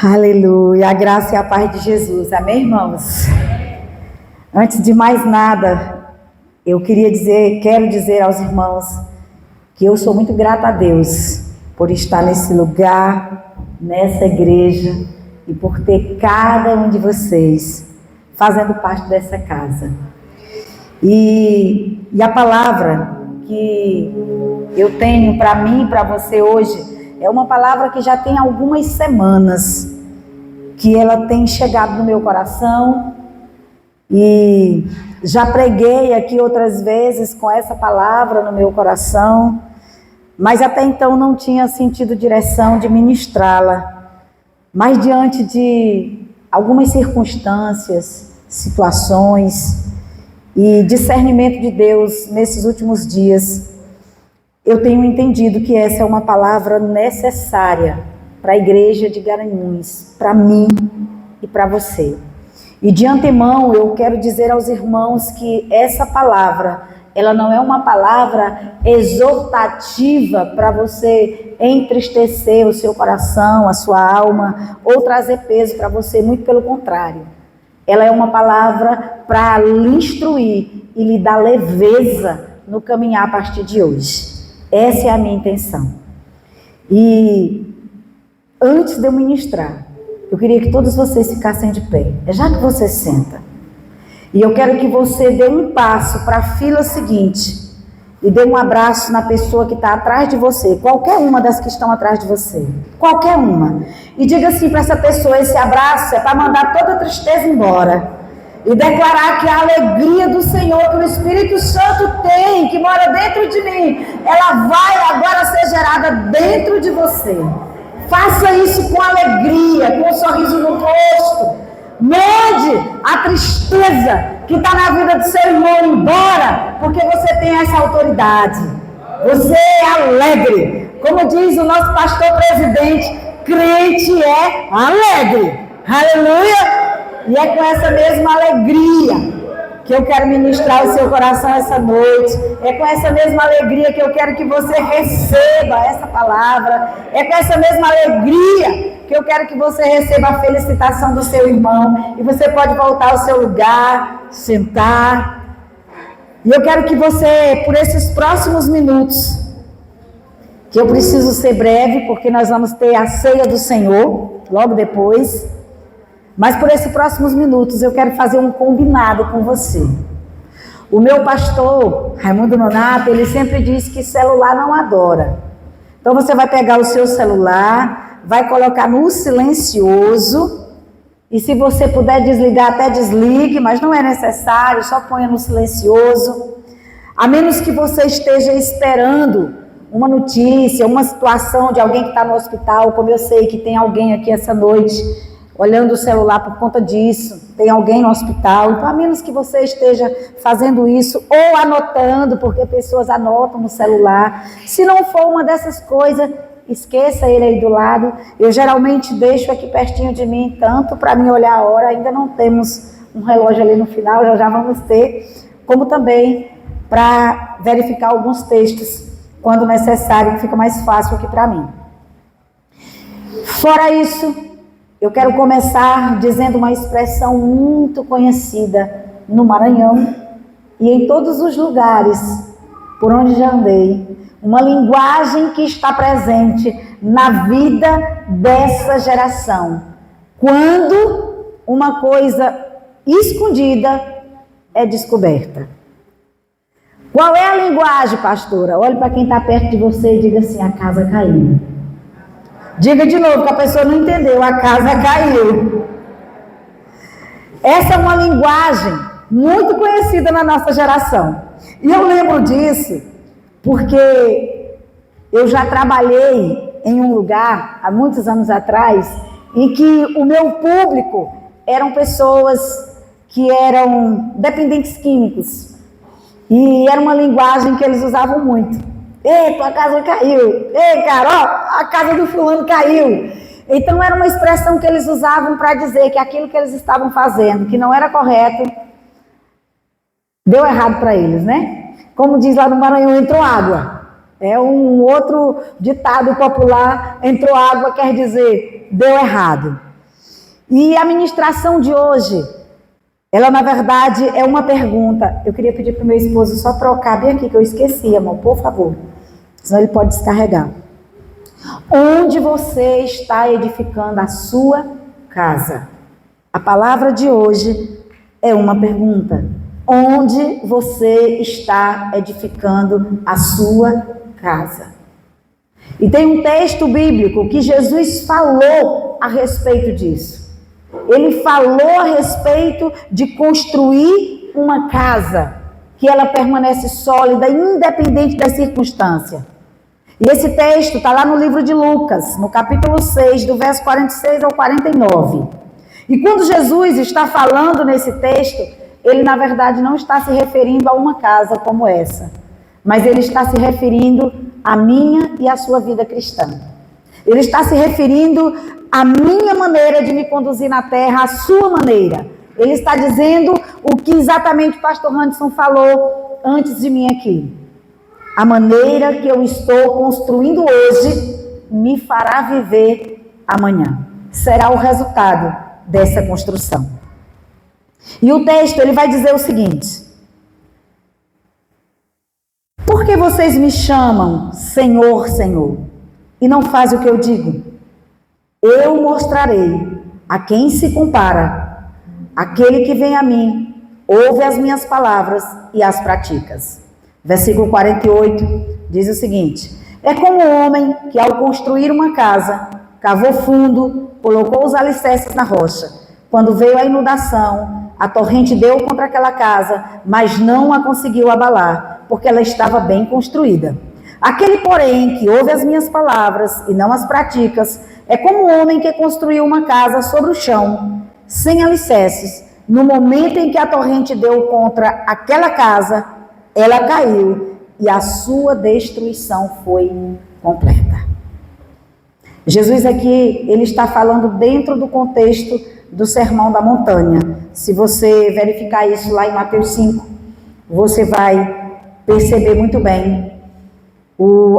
Aleluia, a graça e a paz de Jesus, amém, irmãos? Antes de mais nada, quero dizer aos irmãos que eu sou muito grata a Deus por estar nesse lugar, nessa igreja e por ter cada um de vocês fazendo parte dessa casa. E a palavra que eu tenho para mim e para você hoje é uma palavra que já tem algumas semanas que ela tem chegado no meu coração e já preguei aqui outras vezes com essa palavra no meu coração, mas até então não tinha sentido direção de ministrá-la. Mas diante de algumas circunstâncias, situações e discernimento de Deus nesses últimos dias, eu tenho entendido que essa é uma palavra necessária para a igreja de Garanhuns, para mim e para você. E de antemão eu quero dizer aos irmãos que essa palavra, ela não é uma palavra exortativa para você entristecer o seu coração, a sua alma, ou trazer peso para você, muito pelo contrário. Ela é uma palavra para lhe instruir e lhe dar leveza no caminhar a partir de hoje. Essa é a minha intenção. E antes de eu ministrar, eu queria que todos vocês ficassem de pé. Já que você senta. E eu quero que você dê um passo para a fila seguinte. E dê um abraço na pessoa que está atrás de você. Qualquer uma das que estão atrás de você. Qualquer uma. E diga assim para essa pessoa, esse abraço é para mandar toda a tristeza embora. E declarar que a alegria do Senhor, que o Espírito Santo tem, que mora dentro de mim, ela vai agora ser gerada dentro de você. Faça isso com alegria, com um sorriso no rosto. Mande a tristeza que está na vida do seu irmão embora, porque você tem essa autoridade. Você é alegre. Como diz o nosso pastor presidente, crente é alegre. Aleluia! E é com essa mesma alegria que eu quero ministrar o seu coração essa noite. É com essa mesma alegria que eu quero que você receba essa palavra. É com essa mesma alegria que eu quero que você receba a felicitação do seu irmão. E você pode voltar ao seu lugar, sentar. E eu quero que você, por esses próximos minutos, que eu preciso ser breve, porque nós vamos ter a ceia do Senhor, logo depois. Mas por esses próximos minutos eu quero fazer um combinado com você. O meu pastor, Raimundo Nonato, ele sempre diz que celular não adora. Então você vai pegar o seu celular, vai colocar no silencioso, e se você puder desligar, até desligue, mas não é necessário, só ponha no silencioso. A menos que você esteja esperando uma notícia, uma situação de alguém que está no hospital, como eu sei que tem alguém aqui essa noite olhando o celular por conta disso, tem alguém no hospital, então a menos que você esteja fazendo isso, ou anotando, porque pessoas anotam no celular, se não for uma dessas coisas, esqueça ele aí do lado. Eu geralmente deixo aqui pertinho de mim, tanto para mim olhar a hora, ainda não temos um relógio ali no final, já vamos ter, como também para verificar alguns textos, quando necessário, que fica mais fácil aqui para mim. Fora isso, eu quero começar dizendo uma expressão muito conhecida no Maranhão e em todos os lugares por onde já andei. Uma linguagem que está presente na vida dessa geração. Quando uma coisa escondida é descoberta. Qual é a linguagem, pastora? Olhe para quem está perto de você e diga assim, a casa caiu. Diga de novo, que a pessoa não entendeu, a casa caiu. Essa é uma linguagem muito conhecida na nossa geração. E eu lembro disso porque eu já trabalhei em um lugar, há muitos anos atrás, em que o meu público eram pessoas que eram dependentes químicos. E era uma linguagem que eles usavam muito. Ei, tua casa caiu. Ei, Carol, a casa do fulano caiu. Então era uma expressão que eles usavam para dizer que aquilo que eles estavam fazendo, que não era correto, deu errado para eles, né? Como diz lá no Maranhão, entrou água. É um outro ditado popular, entrou água quer dizer, deu errado. E a ministração de hoje, ela na verdade é uma pergunta. Eu queria pedir para o meu esposo só trocar bem aqui, que eu esqueci, amor, por favor. Senão ele pode descarregar. Onde você está edificando a sua casa? A palavra de hoje é uma pergunta. Onde você está edificando a sua casa? E tem um texto bíblico que Jesus falou a respeito disso. Ele falou a respeito de construir uma casa que ela permanece sólida, independente das circunstâncias. E esse texto está lá no livro de Lucas, no capítulo 6, do verso 46 ao 49. E quando Jesus está falando nesse texto, ele na verdade não está se referindo a uma casa como essa, mas ele está se referindo à minha e à sua vida cristã. Ele está se referindo à minha maneira de me conduzir na terra, à sua maneira. Ele está dizendo o que exatamente o pastor Anderson falou antes de mim aqui. A maneira que eu estou construindo hoje me fará viver amanhã. Será o resultado dessa construção. E o texto, ele vai dizer o seguinte: por que vocês me chamam Senhor, Senhor, e não fazem o que eu digo? Eu mostrarei a quem se compara aquele que vem a mim, ouve as minhas palavras e as pratica. Versículo 48 diz o seguinte: é como um homem que ao construir uma casa, cavou fundo, colocou os alicerces na rocha. Quando veio a inundação, a torrente deu contra aquela casa, mas não a conseguiu abalar, porque ela estava bem construída. Aquele, porém, que ouve as minhas palavras e não as pratica, é como um homem que construiu uma casa sobre o chão, sem alicerces. No momento em que a torrente deu contra aquela casa, ela caiu e a sua destruição foi completa. Jesus aqui, ele está falando dentro do contexto do Sermão da Montanha. Se você verificar isso lá em Mateus 5, você vai perceber muito bem.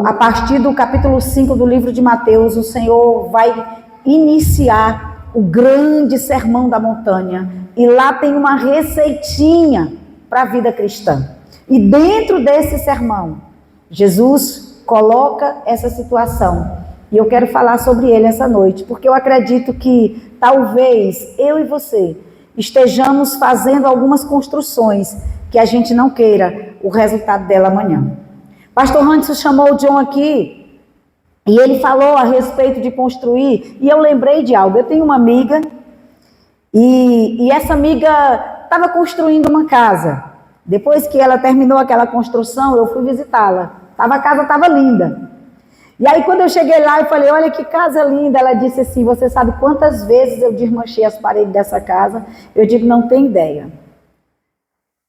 A partir do capítulo 5 do livro de Mateus, o Senhor vai iniciar o grande Sermão da Montanha. E lá tem uma receitinha para a vida cristã. E dentro desse sermão, Jesus coloca essa situação. E eu quero falar sobre ele essa noite, porque eu acredito que talvez eu e você estejamos fazendo algumas construções que a gente não queira o resultado dela amanhã. Pastor Anderson chamou o John aqui e ele falou a respeito de construir, e eu lembrei de algo. Eu tenho uma amiga e essa amiga estava construindo uma casa. Depois que ela terminou aquela construção, eu fui visitá-la. A casa estava linda. E aí quando eu cheguei lá, eu falei, olha que casa linda. Ela disse assim, você sabe quantas vezes eu desmanchei as paredes dessa casa? Eu digo, não tem ideia.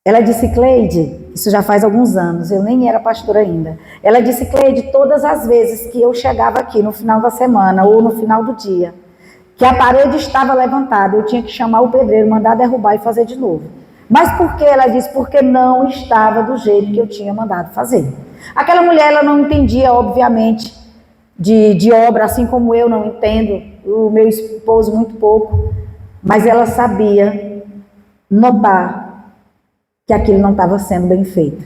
Ela disse, Cleide, isso já faz alguns anos, eu nem era pastora ainda. Ela disse, Cleide, todas as vezes que eu chegava aqui no final da semana ou no final do dia, que a parede estava levantada, eu tinha que chamar o pedreiro, mandar derrubar e fazer de novo. Mas por que? Ela disse, porque não estava do jeito que eu tinha mandado fazer. Aquela mulher, ela não entendia, obviamente, de obra, assim como eu não entendo, o meu esposo muito pouco, mas ela sabia notar que aquilo não estava sendo bem feito.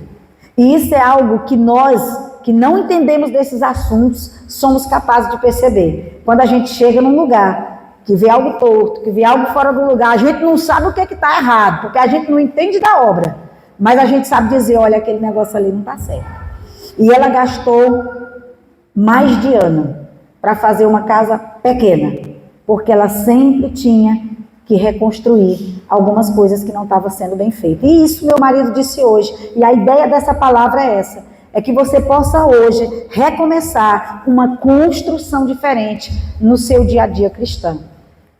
E isso é algo que nós, que não entendemos desses assuntos, somos capazes de perceber. Quando a gente chega num lugar que vê algo torto, que vê algo fora do lugar, a gente não sabe o que está errado, porque a gente não entende da obra, mas a gente sabe dizer, olha, aquele negócio ali não está certo. E ela gastou mais de ano para fazer uma casa pequena, porque ela sempre tinha que reconstruir algumas coisas que não estavam sendo bem feitas. E isso meu marido disse hoje, e a ideia dessa palavra é essa, é que você possa hoje recomeçar uma construção diferente no seu dia a dia cristão.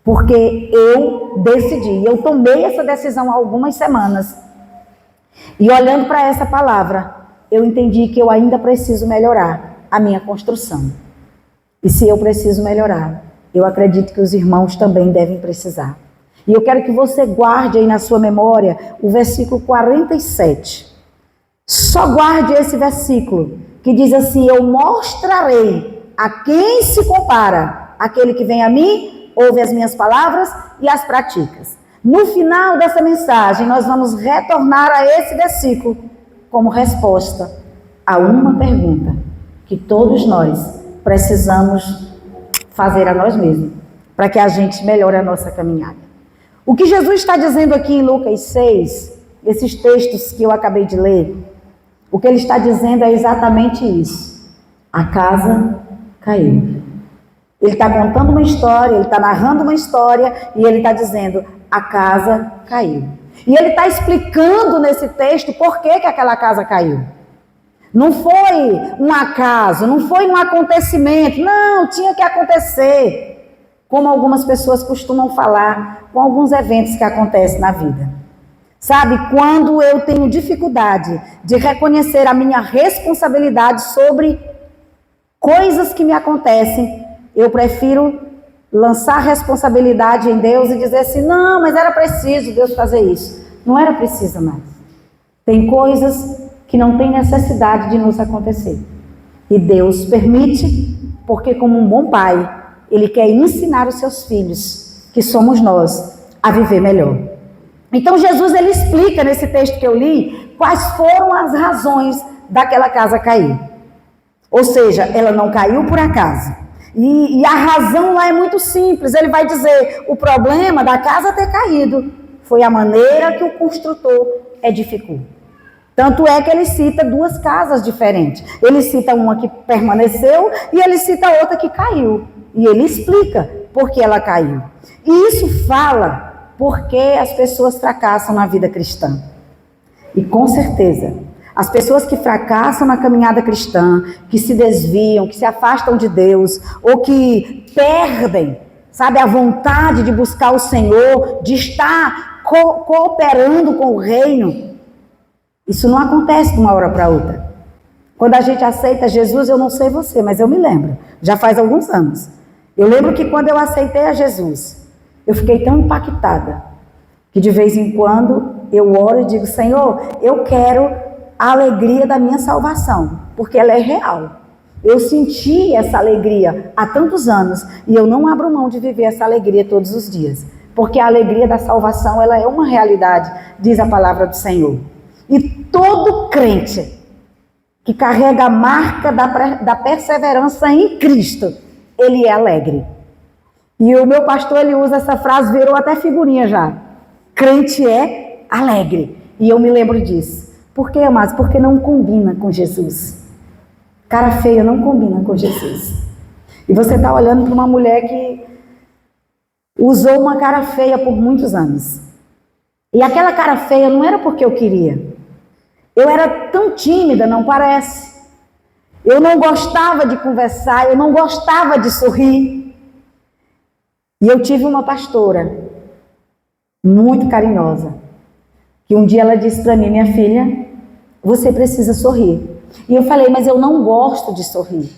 Porque eu decidi, eu tomei essa decisão há algumas semanas, e olhando para essa palavra, eu entendi que eu ainda preciso melhorar a minha construção. E se eu preciso melhorar, eu acredito que os irmãos também devem precisar. E eu quero que você guarde aí na sua memória o versículo 47. Só guarde esse versículo, que diz assim, eu mostrarei a quem se compara aquele que vem a mim, ouve as minhas palavras e as praticas. No final dessa mensagem, nós vamos retornar a esse versículo como resposta a uma pergunta que todos nós precisamos fazer a nós mesmos, para que a gente melhore a nossa caminhada. O que Jesus está dizendo aqui em Lucas 6, esses textos que eu acabei de ler, o que ele está dizendo é exatamente isso. A casa caiu. Ele está contando uma história, ele está narrando uma história e ele está dizendo, a casa caiu. E ele está explicando nesse texto por que aquela casa caiu. Não foi um acaso, não foi um acontecimento, não, tinha que acontecer. Como algumas pessoas costumam falar com alguns eventos que acontecem na vida. Sabe, quando eu tenho dificuldade de reconhecer a minha responsabilidade sobre coisas que me acontecem, eu prefiro lançar a responsabilidade em Deus e dizer assim, não, mas era preciso Deus fazer isso. Não era preciso mais. Tem coisas que não tem necessidade de nos acontecer. E Deus permite, porque como um bom pai, Ele quer ensinar os seus filhos, que somos nós, a viver melhor. Então Jesus, ele explica nesse texto que eu li, quais foram as razões daquela casa cair. Ou seja, ela não caiu por acaso. E a razão lá é muito simples. Ele vai dizer, o problema da casa ter caído foi a maneira que o construtor edificou. Tanto é que ele cita duas casas diferentes. Ele cita uma que permaneceu e ele cita outra que caiu. E ele explica por que ela caiu. E isso fala porque as pessoas fracassam na vida cristã. E com certeza, as pessoas que fracassam na caminhada cristã, que se desviam, que se afastam de Deus, ou que perdem, sabe, a vontade de buscar o Senhor, de estar cooperando com o reino, isso não acontece de uma hora para outra. Quando a gente aceita Jesus, eu não sei você, mas eu me lembro, já faz alguns anos. Eu lembro que quando eu aceitei a Jesus, eu fiquei tão impactada, que de vez em quando eu oro e digo, Senhor, eu quero a alegria da minha salvação, porque ela é real. Eu senti essa alegria há tantos anos, e eu não abro mão de viver essa alegria todos os dias, porque a alegria da salvação, ela é uma realidade, diz a palavra do Senhor. E todo crente que carrega a marca da perseverança em Cristo, ele é alegre. E o meu pastor, ele usa essa frase, virou até figurinha já. Crente é alegre. E eu me lembro disso. Por quê, amados? Porque não combina com Jesus. Cara feia não combina com Jesus. E você está olhando para uma mulher que usou uma cara feia por muitos anos. E aquela cara feia não era porque eu queria. Eu era tão tímida, não parece? Eu não gostava de conversar, eu não gostava de sorrir. E eu tive uma pastora muito carinhosa, que um dia ela disse para mim, minha filha, você precisa sorrir. E eu falei, mas eu não gosto de sorrir.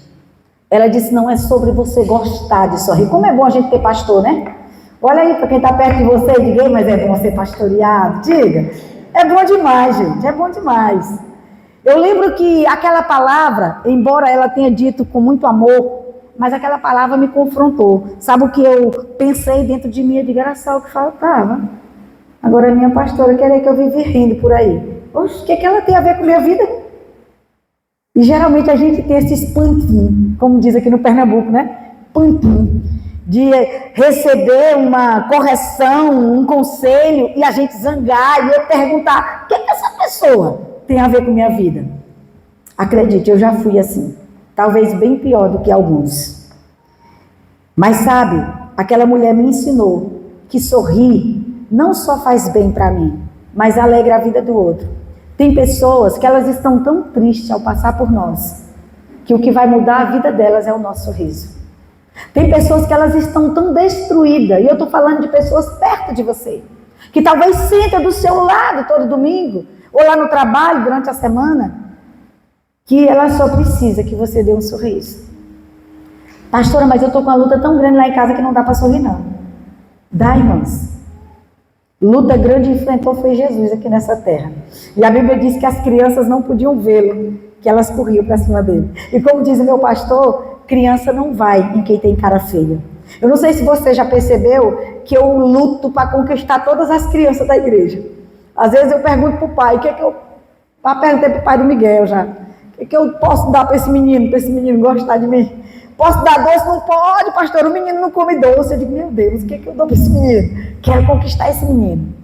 Ela disse, não é sobre você gostar de sorrir. Como é bom a gente ter pastor, né? Olha aí para quem está perto de você e diga, mas é bom ser pastoreado. Diga. É bom demais, gente, é bom demais. Eu lembro que aquela palavra, embora ela tenha dito com muito amor, mas aquela palavra me confrontou. Sabe o que eu pensei dentro de mim? Eu digo, era só o que faltava. Agora a minha pastora querer que eu vive rindo por aí. Oxe, o que ela tem a ver com a minha vida? E geralmente a gente tem esses pantinhos, como diz aqui no Pernambuco, né? Pantinho. De receber uma correção, um conselho, e a gente zangar, e eu perguntar, o que essa pessoa tem a ver com minha vida? Acredite, eu já fui assim, talvez bem pior do que alguns. Mas sabe, aquela mulher me ensinou que sorrir não só faz bem para mim, mas alegra a vida do outro. Tem pessoas que elas estão tão tristes ao passar por nós, que o que vai mudar a vida delas é o nosso sorriso. Tem pessoas que elas estão tão destruídas, e eu estou falando de pessoas perto de você, que talvez senta do seu lado todo domingo, ou lá no trabalho durante a semana, que ela só precisa que você dê um sorriso. Pastora, mas eu estou com uma luta tão grande lá em casa que não dá para sorrir não. Dá, irmãos. Luta grande enfrentou foi Jesus aqui nessa terra. E a Bíblia diz que as crianças não podiam vê-lo, que elas corriam para cima dele. E como diz o meu pastor, criança não vai em quem tem cara feia. Eu não sei se você já percebeu que eu luto para conquistar todas as crianças da igreja. Às vezes eu pergunto para o pai, o que é que eu... perguntei para o pai do Miguel já. O que eu posso dar para esse menino gostar de mim? Posso dar doce? Não pode, pastor, o menino não come doce. Eu digo, meu Deus, o que eu dou para esse menino? Quero conquistar esse menino.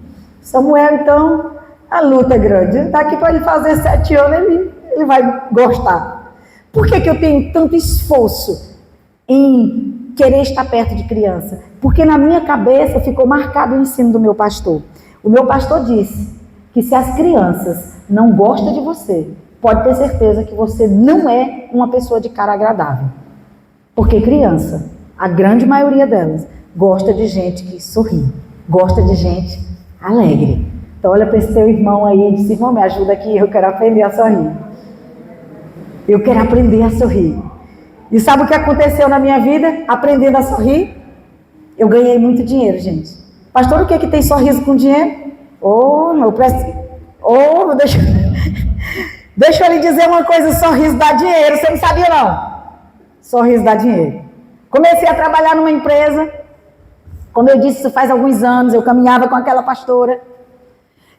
Samuel, então, a luta é grande. Daqui para ele fazer 7 anos, ele vai gostar. Por que eu tenho tanto esforço em querer estar perto de criança? Porque na minha cabeça ficou marcado o ensino do meu pastor. O meu pastor disse que se as crianças não gostam de você, pode ter certeza que você não é uma pessoa de cara agradável. Porque criança, a grande maioria delas, gosta de gente que sorri, gosta de gente alegre. Então olha para esse teu irmão aí e diz, irmão, me ajuda aqui, eu quero aprender a sorrir. Eu quero aprender a sorrir. E sabe o que aconteceu na minha vida, aprendendo a sorrir? Eu ganhei muito dinheiro, gente. Pastor, o que é que tem sorriso com dinheiro? Deixa eu lhe dizer uma coisa, sorriso dá dinheiro, você não sabia não? Sorriso dá dinheiro. Comecei a trabalhar numa empresa, como eu disse, isso faz alguns anos, eu caminhava com aquela pastora,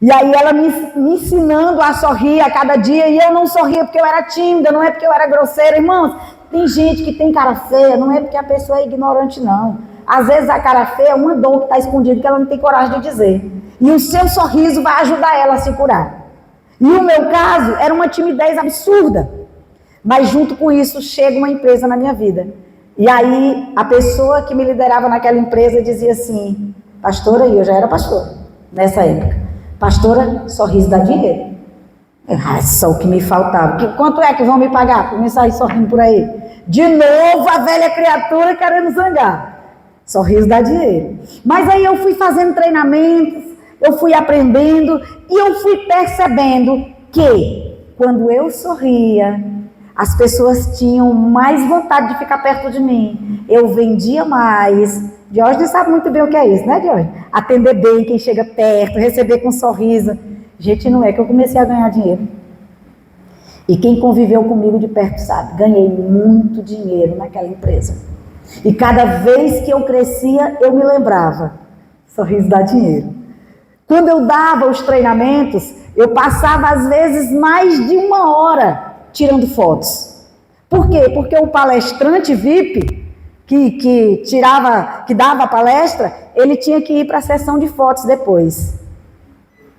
e aí ela me ensinando a sorrir a cada dia, e eu não sorria porque eu era tímida, não é porque eu era grosseira. Irmãos, tem gente que tem cara feia, não é porque a pessoa é ignorante não. Às vezes a cara feia é uma dor que está escondida que ela não tem coragem de dizer. E o seu sorriso vai ajudar ela a se curar. E o meu caso era uma timidez absurda. Mas junto com isso chega uma empresa na minha vida. E aí a pessoa que me liderava naquela empresa dizia assim, pastora, e eu já era pastora nessa época, pastora, sorriso dá dinheiro. Só o que me faltava. Quanto é que vão me pagar por me sair sorrindo por aí? De novo a velha criatura querendo zangar. Sorriso dá dinheiro. Mas aí eu fui fazendo treinamentos, eu fui aprendendo e eu fui percebendo que quando eu sorria, as pessoas tinham mais vontade de ficar perto de mim. Eu vendia mais. Diógenes sabe muito bem o que é isso, né, Diógenes? Atender bem quem chega perto, receber com um sorriso. Gente, não é que eu comecei a ganhar dinheiro. E quem conviveu comigo de perto sabe, ganhei muito dinheiro naquela empresa. E cada vez que eu crescia, eu me lembrava, sorriso dá dinheiro. Quando eu dava os treinamentos, eu passava às vezes mais de 1 hora tirando fotos. Por quê? Porque o palestrante VIP, que dava a palestra, ele tinha que ir para a sessão de fotos depois.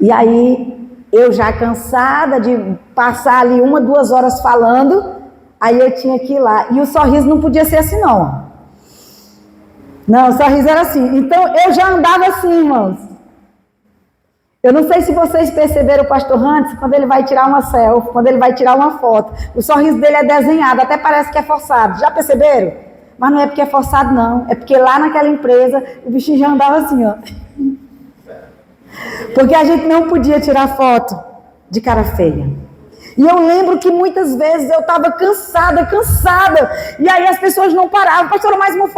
E aí, eu já cansada de passar ali 1, 2 horas falando, aí eu tinha que ir lá. E o sorriso não podia ser assim não. Não, o sorriso era assim. Então, eu já andava assim, irmãos. Eu não sei se vocês perceberam o pastor Hans, quando ele vai tirar uma selfie, quando ele vai tirar uma foto, o sorriso dele é desenhado, até parece que é forçado. Já perceberam? Mas não é porque é forçado, não. É porque lá naquela empresa, o bichinho já andava assim, ó. Porque a gente não podia tirar foto de cara feia. E eu lembro que muitas vezes eu estava cansada. E aí as pessoas não paravam. Pastora, mais uma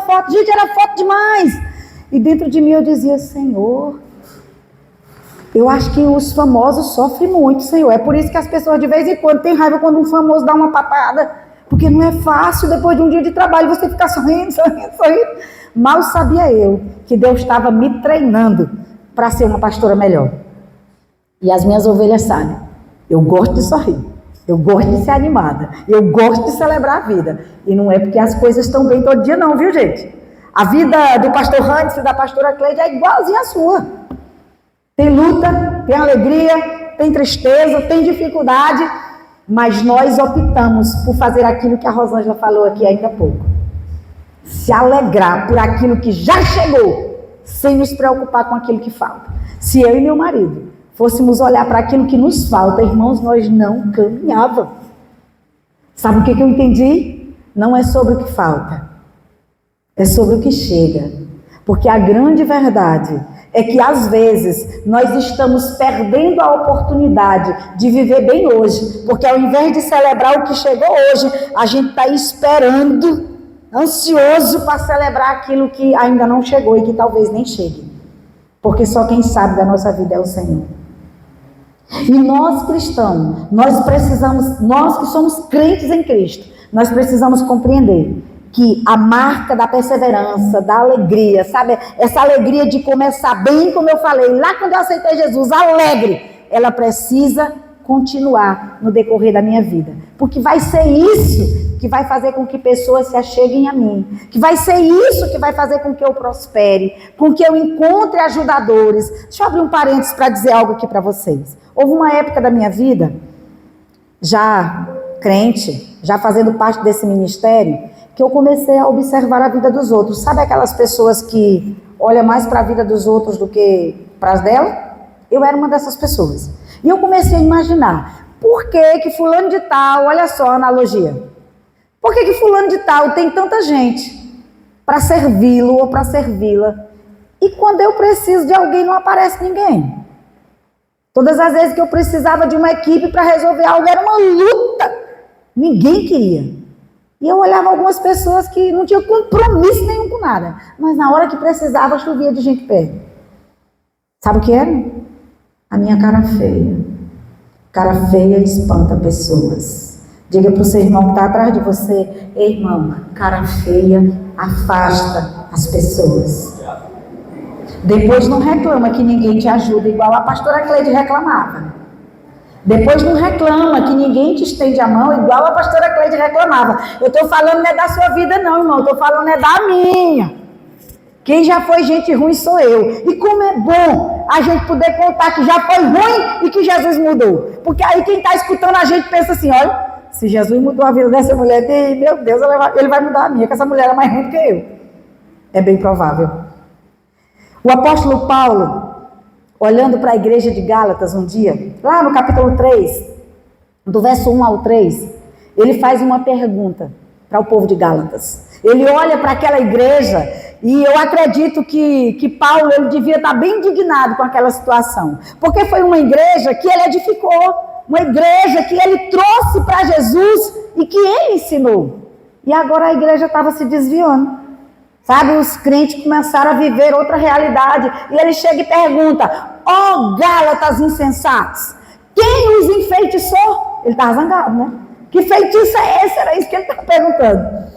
foto. Gente, era foto demais. E dentro de mim eu dizia, Senhor, eu acho que os famosos sofrem muito, Senhor. É por isso que as pessoas de vez em quando têm raiva quando um famoso dá uma patada. Porque não é fácil, depois de um dia de trabalho, você ficar sorrindo. Mal sabia eu que Deus estava me treinando para ser uma pastora melhor. E as minhas ovelhas sabem. Eu gosto de sorrir. Eu gosto de ser animada. Eu gosto de celebrar a vida. E não é porque as coisas estão bem todo dia não, viu, gente? A vida do pastor Hans e da pastora Cleide é igualzinha à sua. Tem luta, tem alegria, tem tristeza, tem dificuldade, mas nós optamos por fazer aquilo que a Rosângela falou aqui ainda há pouco. Se alegrar por aquilo que já chegou, sem nos preocupar com aquilo que falta. Se eu e meu marido fôssemos olhar para aquilo que nos falta, irmãos, nós não caminhávamos. Sabe o que eu entendi? Não é sobre o que falta, é sobre o que chega. Porque a grande verdade é que às vezes nós estamos perdendo a oportunidade de viver bem hoje, porque ao invés de celebrar o que chegou hoje, a gente está esperando, ansioso para celebrar aquilo que ainda não chegou e que talvez nem chegue, porque só quem sabe da nossa vida é o Senhor. E nós cristãos, nós que somos crentes em Cristo, nós precisamos compreender que a marca da perseverança, da alegria, sabe? Essa alegria de começar bem, como eu falei, lá quando eu aceitei Jesus, alegre, ela precisa continuar no decorrer da minha vida. Porque vai ser isso que vai fazer com que pessoas se acheguem a mim. Que vai ser isso que vai fazer com que eu prospere, com que eu encontre ajudadores. Deixa eu abrir um parênteses para dizer algo aqui para vocês. Houve uma época da minha vida, já crente, já fazendo parte desse ministério, que eu comecei a observar a vida dos outros. Sabe aquelas pessoas que olham mais para a vida dos outros do que para as dela? Eu era uma dessas pessoas. E eu comecei a imaginar, por que fulano de tal, olha só a analogia, por que fulano de tal tem tanta gente para servi-lo ou para servi-la, e quando eu preciso de alguém não aparece ninguém? Todas as vezes que eu precisava de uma equipe para resolver algo, era uma luta, ninguém queria. E eu olhava algumas pessoas que não tinham compromisso nenhum com nada, mas na hora que precisava, chovia de gente perto. Sabe o que era? A minha cara feia. Cara feia espanta pessoas. Diga para o seu irmão que está atrás de você: ei, irmão, cara feia afasta as pessoas. Depois não reclama que ninguém te ajuda, igual a pastora Cleide reclamava. Depois não reclama que ninguém te estende a mão, igual a pastora Cleide reclamava. Eu estou falando não é da sua vida não, irmão, eu estou falando é da minha. Quem já foi gente ruim sou eu. E como é bom a gente poder contar que já foi ruim e que Jesus mudou. Porque aí quem está escutando a gente pensa assim, olha, se Jesus mudou a vida dessa mulher, meu Deus, ele vai mudar a minha, que essa mulher é mais ruim do que eu. É bem provável. O apóstolo Paulo, olhando para a igreja de Gálatas um dia, lá no capítulo 3, do verso 1 ao 3, ele faz uma pergunta para o povo de Gálatas. Ele olha para aquela igreja e eu acredito que Paulo ele devia estar bem indignado com aquela situação. Porque foi uma igreja que ele edificou, uma igreja que ele trouxe para Jesus e que ele ensinou. E agora a igreja estava se desviando. Sabe, os crentes começaram a viver outra realidade. E ele chega e pergunta: ó Gálatas insensatos, quem os enfeitiçou? Ele estava zangado, né? Que feitiço é esse? Era isso que ele estava perguntando.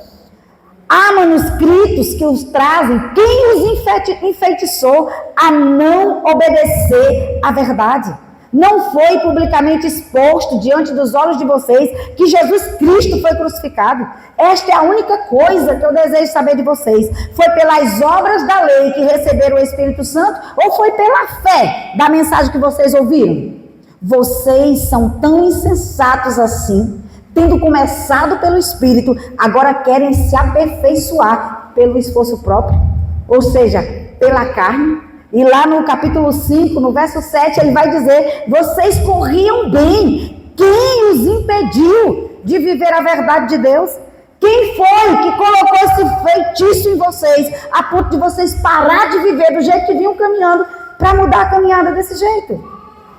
Há manuscritos que os trazem. Quem os enfeitiçou a não obedecer à verdade? Não foi publicamente exposto diante dos olhos de vocês que Jesus Cristo foi crucificado? Esta é a única coisa que eu desejo saber de vocês. Foi pelas obras da lei que receberam o Espírito Santo ou foi pela fé da mensagem que vocês ouviram? Vocês são tão insensatos assim, tendo começado pelo Espírito, agora querem se aperfeiçoar pelo esforço próprio, ou seja, pela carne. E lá no capítulo 5, no verso 7, ele vai dizer: vocês corriam bem, quem os impediu de viver a verdade de Deus? Quem foi que colocou esse feitiço em vocês, a ponto de vocês parar de viver do jeito que vinham caminhando, para mudar a caminhada desse jeito?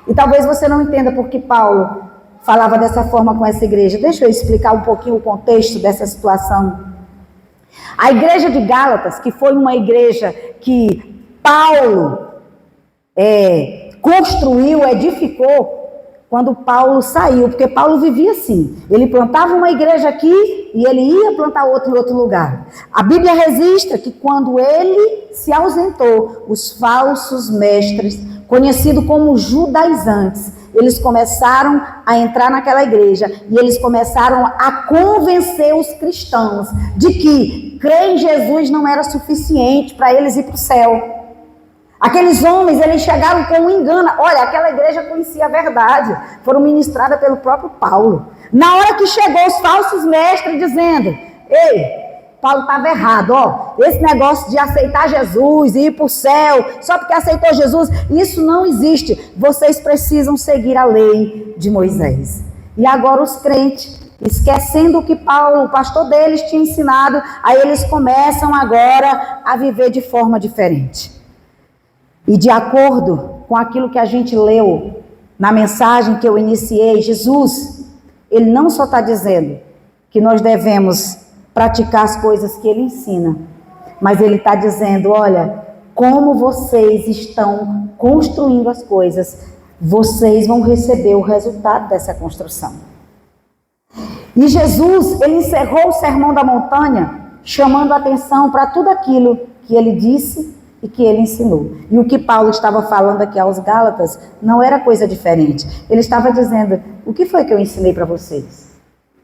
E talvez você não entenda porque Paulo falava dessa forma com essa igreja. Deixa eu explicar um pouquinho o contexto dessa situação. A igreja de Gálatas, que foi uma igreja que Paulo construiu, edificou, quando Paulo saiu, porque Paulo vivia assim, ele plantava uma igreja aqui e ele ia plantar outra em outro lugar. A Bíblia registra que quando ele se ausentou, os falsos mestres, conhecidos como judaizantes, eles começaram a entrar naquela igreja e eles começaram a convencer os cristãos de que crer em Jesus não era suficiente para eles ir para o céu. Aqueles homens, eles chegaram com um engano. Olha, aquela igreja conhecia a verdade, foram ministradas pelo próprio Paulo. Na hora que chegou os falsos mestres dizendo: ei, Paulo estava errado, ó, esse negócio de aceitar Jesus e ir para o céu, só porque aceitou Jesus, isso não existe. Vocês precisam seguir a lei de Moisés. E agora os crentes, esquecendo o que Paulo, o pastor deles, tinha ensinado, aí eles começam agora a viver de forma diferente. E de acordo com aquilo que a gente leu na mensagem que eu iniciei, Jesus, ele não só está dizendo que nós devemos praticar as coisas que ele ensina, mas ele está dizendo: olha, como vocês estão construindo as coisas, vocês vão receber o resultado dessa construção. E Jesus, ele encerrou o Sermão da Montanha chamando a atenção para tudo aquilo que ele disse e que ele ensinou. E o que Paulo estava falando aqui aos Gálatas não era coisa diferente. Ele estava dizendo, o que foi que eu ensinei para vocês?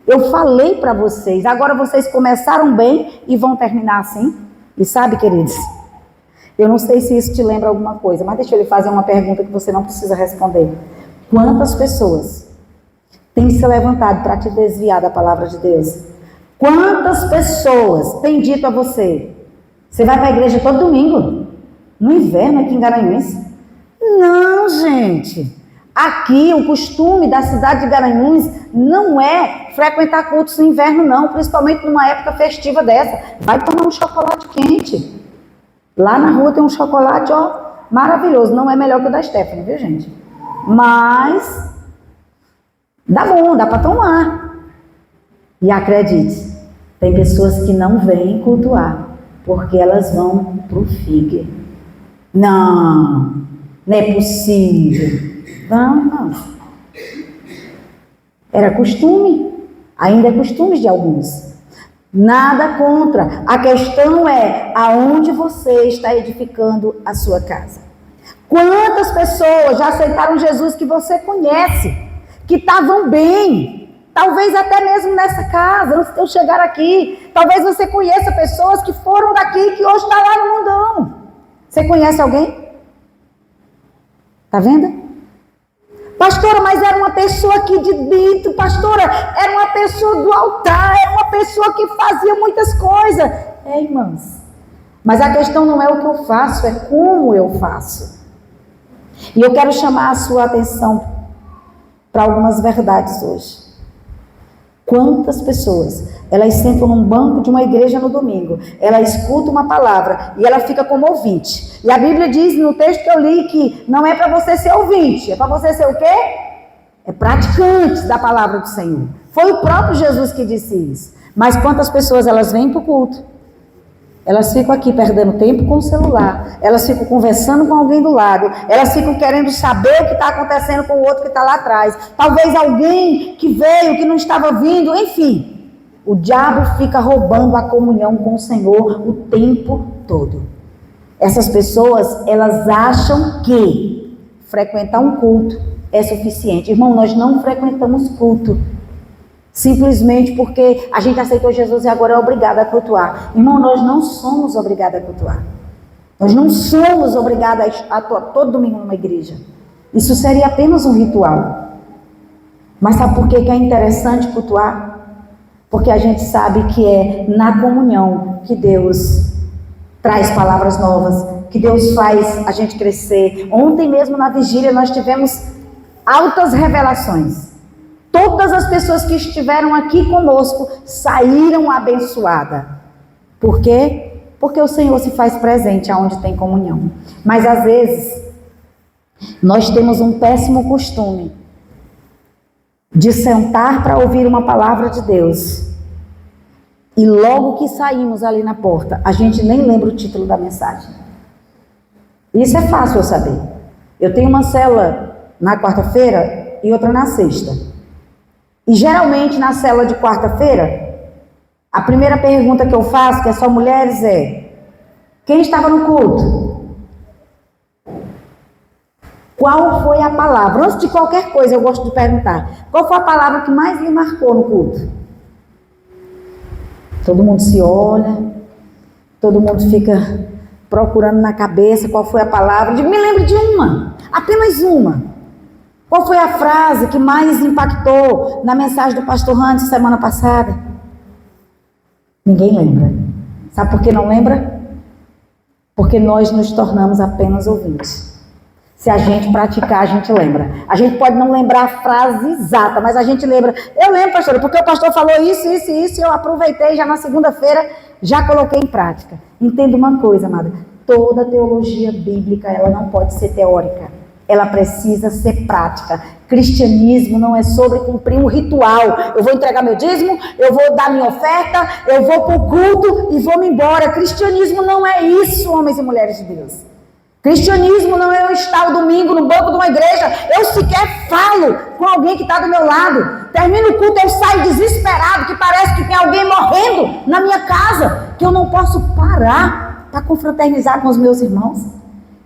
Eu falei para vocês, agora vocês começaram bem e vão terminar assim? E sabe, queridos, eu não sei se isso te lembra alguma coisa, mas deixa eu lhe fazer uma pergunta que você não precisa responder. Quantas pessoas têm se levantado para te desviar da palavra de Deus? Quantas pessoas têm dito a você, você vai para a igreja todo domingo? No inverno aqui em Garanhuns? Não, gente. Aqui o costume da cidade de Garanhuns não é frequentar cultos no inverno não, principalmente numa época festiva dessa. Vai tomar um chocolate quente. Lá na rua tem um chocolate, ó, maravilhoso. Não é melhor que o da Stephanie, viu, gente? Mas dá bom, dá para tomar. E acredite, tem pessoas que não vêm cultuar, porque elas vão pro Figueira. Não é possível. Vamos. Era costume, ainda é costume de alguns. Nada contra. A questão é aonde você está edificando a sua casa. Quantas pessoas já aceitaram Jesus que você conhece, que estavam bem, talvez até mesmo nessa casa, antes de eu chegar aqui. Talvez você conheça pessoas que foram daqui, que hoje estão lá no mundão. Você conhece alguém? Tá vendo? Pastora, mas era uma pessoa aqui de dentro, pastora, era uma pessoa do altar, era uma pessoa que fazia muitas coisas. Irmãs, mas a questão não é o que eu faço, é como eu faço. E eu quero chamar a sua atenção para algumas verdades hoje. Quantas pessoas, elas sentam num banco de uma igreja no domingo, ela escuta uma palavra e ela fica como ouvinte. E a Bíblia diz no texto que eu li que não é para você ser ouvinte, é para você ser o quê? É praticante da palavra do Senhor. Foi o próprio Jesus que disse isso. Mas quantas pessoas elas vêm para o culto? Elas ficam aqui perdendo tempo com o celular, elas ficam conversando com alguém do lado, elas ficam querendo saber o que está acontecendo com o outro que está lá atrás. Talvez alguém que veio, que não estava vindo, enfim. O diabo fica roubando a comunhão com o Senhor o tempo todo. Essas pessoas, elas acham que frequentar um culto é suficiente. Irmão, nós não frequentamos culto simplesmente porque a gente aceitou Jesus e agora é obrigado a cultuar. Irmão, nós não somos obrigados a cultuar. Nós não somos obrigados a atuar todo domingo numa igreja. Isso seria apenas um ritual. Mas sabe por que é interessante cultuar? Porque a gente sabe que é na comunhão que Deus traz palavras novas, que Deus faz a gente crescer. Ontem mesmo na vigília nós tivemos altas revelações. Todas as pessoas que estiveram aqui conosco saíram abençoadas. Por quê? Porque o Senhor se faz presente aonde tem comunhão. Mas às vezes, nós temos um péssimo costume de sentar para ouvir uma palavra de Deus. E logo que saímos ali na porta, a gente nem lembra o título da mensagem. Isso é fácil eu saber. Eu tenho uma célula na quarta-feira e outra na sexta. E geralmente na célula de quarta-feira, a primeira pergunta que eu faço, que é só mulheres, é: quem estava no culto? Qual foi a palavra? Antes de qualquer coisa eu gosto de perguntar, qual foi a palavra que mais lhe marcou no culto? Todo mundo se olha, todo mundo fica procurando na cabeça qual foi a palavra. Me lembre de uma, apenas uma. Qual foi a frase que mais impactou na mensagem do pastor Hans semana passada? Ninguém lembra. Sabe por que não lembra? Porque nós nos tornamos apenas ouvintes. Se a gente praticar, a gente lembra. A gente pode não lembrar a frase exata, mas a gente lembra. Eu lembro, pastora, porque o pastor falou isso, e eu aproveitei já na segunda-feira, já coloquei em prática. Entenda uma coisa, amada. Toda teologia bíblica, ela não pode ser teórica. Ela precisa ser prática. Cristianismo não é sobre cumprir um ritual. Eu vou entregar meu dízimo, eu vou dar minha oferta, eu vou para o culto e vou me embora. Cristianismo não é isso, homens e mulheres de Deus. Cristianismo não é eu estar o domingo no banco de uma igreja. Eu sequer falo com alguém que está do meu lado. Termino o culto, eu saio desesperado, que parece que tem alguém morrendo na minha casa, que eu não posso parar para confraternizar com os meus irmãos.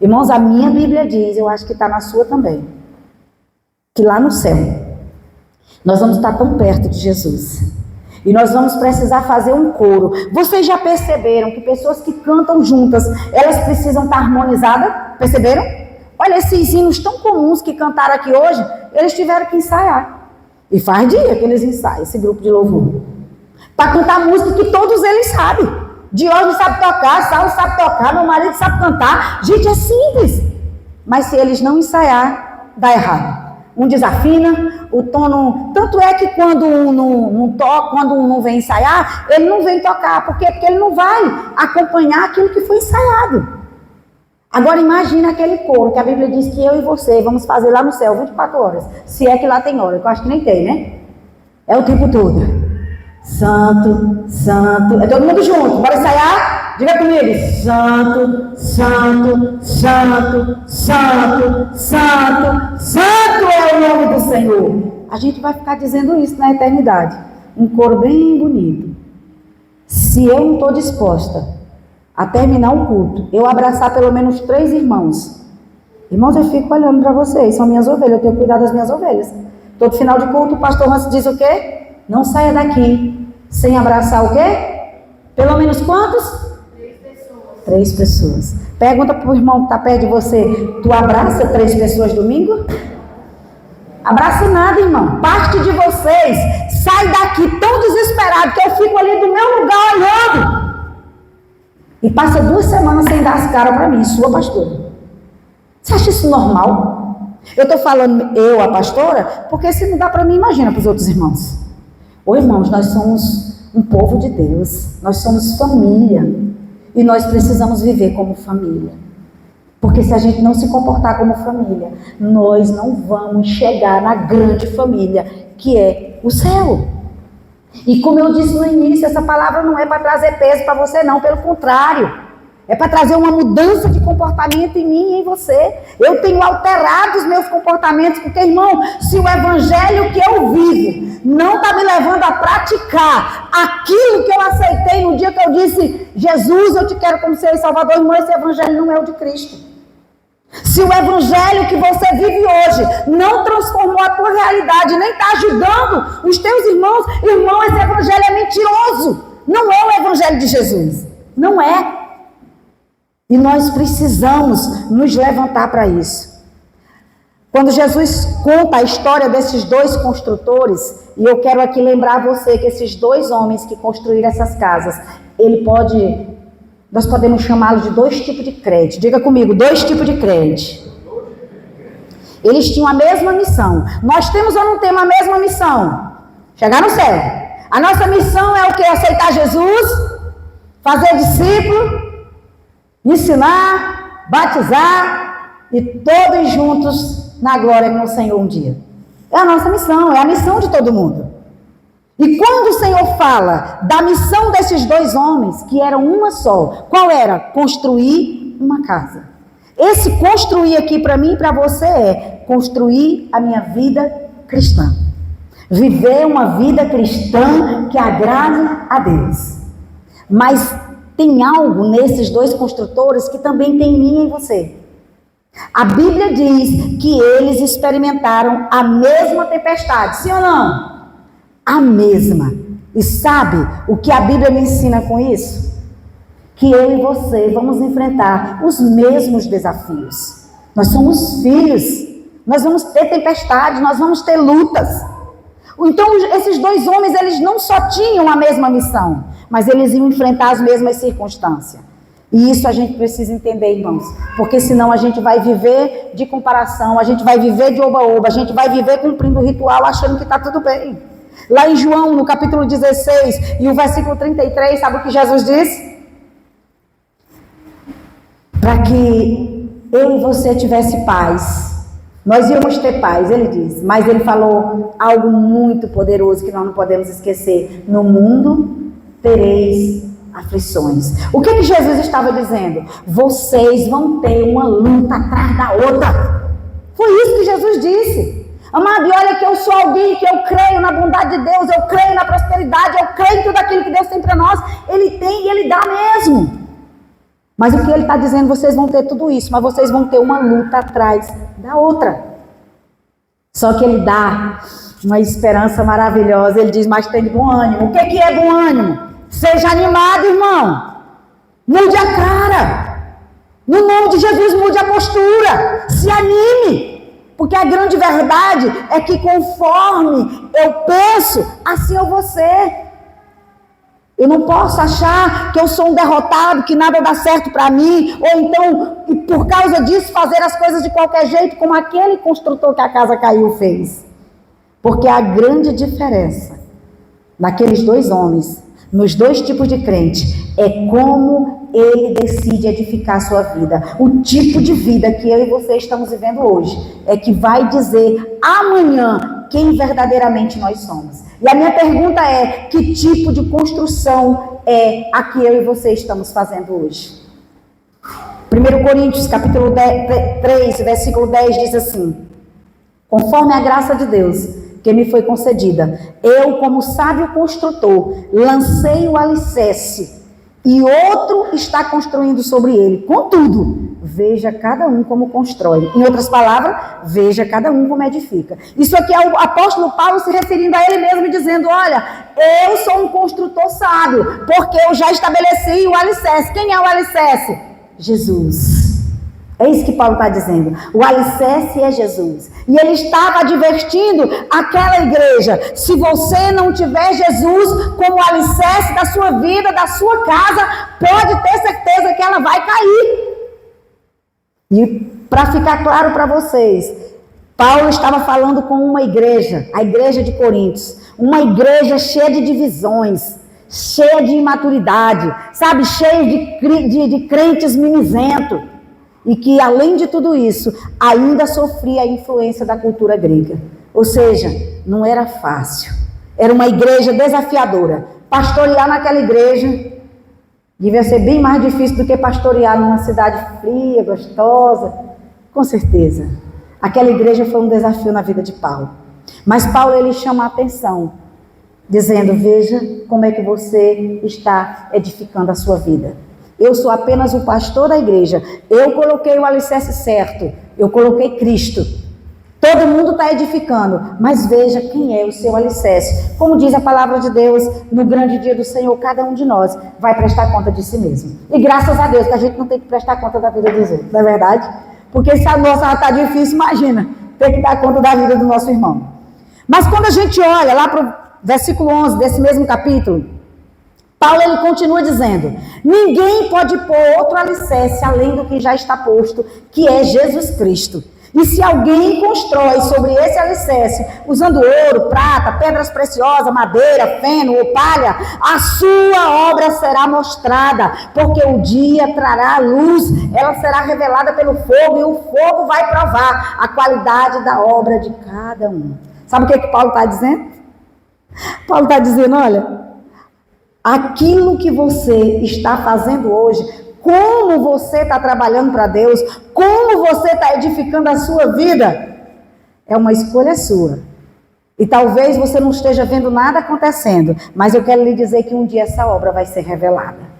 Irmãos, a minha Bíblia diz, eu acho que está na sua também, que lá no céu, nós vamos estar tão perto de Jesus. E nós vamos precisar fazer um coro. Vocês já perceberam que pessoas que cantam juntas, elas precisam estar harmonizadas? Perceberam? Olha, esses hinos tão comuns que cantaram aqui hoje, eles tiveram que ensaiar. E faz dia que eles ensaiam, esse grupo de louvor. Para cantar música que todos eles sabem. Diógenes sabe tocar, Saulo sabe tocar, meu marido sabe cantar. Gente, é simples. Mas se eles não ensaiar, dá errado. Um desafina, o tom não... Tanto é que quando um não toca, quando um não vem ensaiar, ele não vem tocar. Por quê? Porque ele não vai acompanhar aquilo que foi ensaiado. Agora imagina aquele coro que a Bíblia diz que eu e você vamos fazer lá no céu 24 horas. Se é que lá tem hora, que eu acho que nem tem, né? É o tempo todo. Santo, santo. É todo mundo junto. Bora ensaiar? Diga comigo. Santo, santo, santo, santo, santo, santo é o nome do Senhor. A gente vai ficar dizendo isso na eternidade. Um coro bem bonito. Se eu não estou disposta a terminar o culto, eu abraçar pelo menos 3 irmãos. Irmãos, eu fico olhando para vocês. São minhas ovelhas. Eu tenho que cuidar das minhas ovelhas. Todo final de culto, o pastor Hans diz o quê? Não saia daqui sem abraçar o quê? Pelo menos quantos? 3 pessoas. Pergunta para o irmão que está perto de você: tu abraça 3 pessoas domingo? Abraça nada, irmão. Parte de vocês sai daqui tão desesperado que eu fico ali do meu lugar olhando. E passa 2 semanas sem dar as caras para mim, sua pastora. Você acha isso normal? Eu estou falando eu, a pastora, porque se não dá para mim, imagina para os outros irmãos. Ô irmãos, nós somos um povo de Deus, nós somos família, e nós precisamos viver como família, porque se a gente não se comportar como família, nós não vamos chegar na grande família, que é o céu. E como eu disse no início, essa palavra não é para trazer peso para você não, pelo contrário, é para trazer uma mudança de comportamento em mim e em você. Eu tenho alterado os meus comportamentos, porque, irmão, se o evangelho que eu vivo não está me levando a praticar aquilo que eu aceitei no dia que eu disse: Jesus, eu te quero como Senhor e Salvador, irmão, esse evangelho não é o de Cristo. Se o evangelho que você vive hoje não transformou a tua realidade, nem está ajudando os teus irmãos, irmão, esse evangelho é mentiroso. Não é o evangelho de Jesus. Não é. E nós precisamos nos levantar para isso. Quando Jesus conta a história desses 2 construtores, e eu quero aqui lembrar você que esses 2 homens que construíram essas casas, nós podemos chamá-los de 2 tipos de crente. Diga comigo, 2 tipos de crente. Eles tinham a mesma missão. Nós temos ou não temos a mesma missão? Chegar no céu. A nossa missão é o que? Aceitar Jesus, fazer discípulo, ensinar, batizar e todos juntos na glória com o Senhor um dia. É a nossa missão, é a missão de todo mundo. E quando o Senhor fala da missão desses 2 homens, que eram uma só, qual era? Construir uma casa. Esse construir aqui para mim e para você é construir a minha vida cristã. Viver uma vida cristã que agrade a Deus. Mas tem algo nesses 2 construtores que também tem em mim e em você. A Bíblia diz que eles experimentaram a mesma tempestade, sim ou não? A mesma. E sabe o que a Bíblia me ensina com isso? Que eu e você vamos enfrentar os mesmos desafios. Nós somos filhos, nós vamos ter tempestades, nós vamos ter lutas. Então esses 2 homens, eles não só tinham a mesma missão, mas eles iam enfrentar as mesmas circunstâncias. E isso a gente precisa entender, irmãos, porque senão a gente vai viver de comparação, a gente vai viver de oba-oba, a gente vai viver cumprindo o ritual achando que está tudo bem. Lá em João, no capítulo 16 e o versículo 33, sabe o que Jesus diz? Para que eu e você tivesse paz, nós íamos ter paz, ele diz, mas ele falou algo muito poderoso que nós não podemos esquecer: no mundo tereis aflições. O que Jesus estava dizendo? Vocês vão ter uma luta atrás da outra. Foi isso que Jesus disse. Amado, e olha que eu sou alguém que eu creio na bondade de Deus, eu creio na prosperidade, eu creio em tudo aquilo que Deus tem para nós. Ele tem e Ele dá mesmo. Mas o que Ele está dizendo, vocês vão ter tudo isso, mas vocês vão ter uma luta atrás da outra. Só que Ele dá uma esperança maravilhosa. Ele diz, mas tem bom ânimo. O que é bom ânimo? Seja animado, irmão. Mude a cara. No nome de Jesus, mude a postura. Se anime. Porque a grande verdade é que conforme eu penso, assim eu vou ser. Eu não posso achar que eu sou um derrotado, que nada dá certo para mim, ou então, e por causa disso, fazer as coisas de qualquer jeito, como aquele construtor que a casa caiu fez. Porque a grande diferença naqueles dois homens, nos dois tipos de crente, é como ele decide edificar a sua vida. O tipo de vida que eu e você estamos vivendo hoje é que vai dizer amanhã quem verdadeiramente nós somos. E a minha pergunta é, que tipo de construção é a que eu e você estamos fazendo hoje? 1 Coríntios, capítulo 3, versículo 10 diz assim: conforme a graça de Deus que me foi concedida, eu, como sábio construtor, lancei o alicerce e outro está construindo sobre ele. Contudo, veja cada um como constrói. Em outras palavras, veja cada um como edifica. Isso aqui é o apóstolo Paulo se referindo a ele mesmo e dizendo, olha, eu sou um construtor sábio, porque eu já estabeleci o alicerce. Quem é o alicerce? Jesus. É isso que Paulo está dizendo. O alicerce é Jesus. E ele estava advertindo aquela igreja. Se você não tiver Jesus como alicerce da sua vida, da sua casa, pode ter certeza que ela vai cair. E para ficar claro para vocês, Paulo estava falando com uma igreja, a igreja de Coríntios. Uma igreja cheia de divisões, cheia de imaturidade, sabe? Cheia de crentes mimizentos. E que, além de tudo isso, ainda sofria a influência da cultura grega. Ou seja, não era fácil. Era uma igreja desafiadora. Pastorear naquela igreja devia ser bem mais difícil do que pastorear numa cidade fria, gostosa. Com certeza. Aquela igreja foi um desafio na vida de Paulo. Mas Paulo, ele chama a atenção, dizendo, veja como é que você está edificando a sua vida. Eu sou apenas o pastor da igreja. Eu coloquei o alicerce certo. Eu coloquei Cristo. Todo mundo está edificando. Mas veja quem é o seu alicerce. Como diz a palavra de Deus, no grande dia do Senhor, cada um de nós vai prestar conta de si mesmo. E graças a Deus que a gente não tem que prestar conta da vida dos outros. Não é verdade? Porque se a nossa está difícil, imagina, ter que dar conta da vida do nosso irmão. Mas quando a gente olha lá para o versículo 11 desse mesmo capítulo, Paulo, ele continua dizendo, ninguém pode pôr outro alicerce além do que já está posto, que é Jesus Cristo. E se alguém constrói sobre esse alicerce, usando ouro, prata, pedras preciosas, madeira, feno ou palha, a sua obra será mostrada, porque o dia trará a luz, ela será revelada pelo fogo, e o fogo vai provar a qualidade da obra de cada um. Sabe o que Paulo está dizendo? Paulo está dizendo, olha, aquilo que você está fazendo hoje, como você está trabalhando para Deus, como você está edificando a sua vida, é uma escolha sua. E talvez você não esteja vendo nada acontecendo, mas eu quero lhe dizer que um dia essa obra vai ser revelada.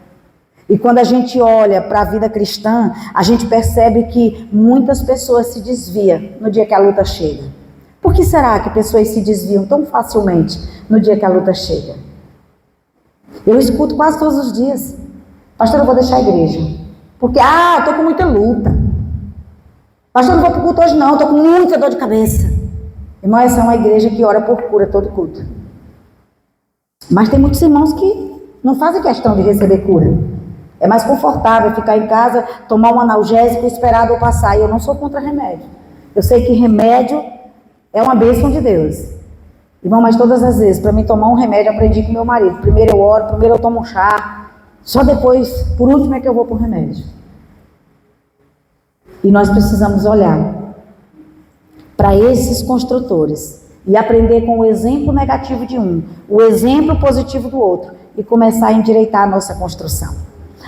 E quando a gente olha para a vida cristã, a gente percebe que muitas pessoas se desviam no dia que a luta chega. Por que será que pessoas se desviam tão facilmente no dia que a luta chega? Eu escuto quase todos os dias, pastor, eu vou deixar a igreja, porque, eu estou com muita luta. Pastor, eu não vou para o culto hoje não, estou com muita dor de cabeça. Irmão, essa é uma igreja que ora por cura todo culto. Mas tem muitos irmãos que não fazem questão de receber cura. É mais confortável ficar em casa, tomar um analgésico e esperar a dor passar. E eu não sou contra remédio. Eu sei que remédio é uma bênção de Deus. Irmão, mas todas as vezes, para mim tomar um remédio, eu aprendi com meu marido. Primeiro eu oro, primeiro eu tomo um chá, só depois, por último, é que eu vou para o remédio. E nós precisamos olhar para esses construtores e aprender com o exemplo negativo de um, o exemplo positivo do outro, e começar a endireitar a nossa construção.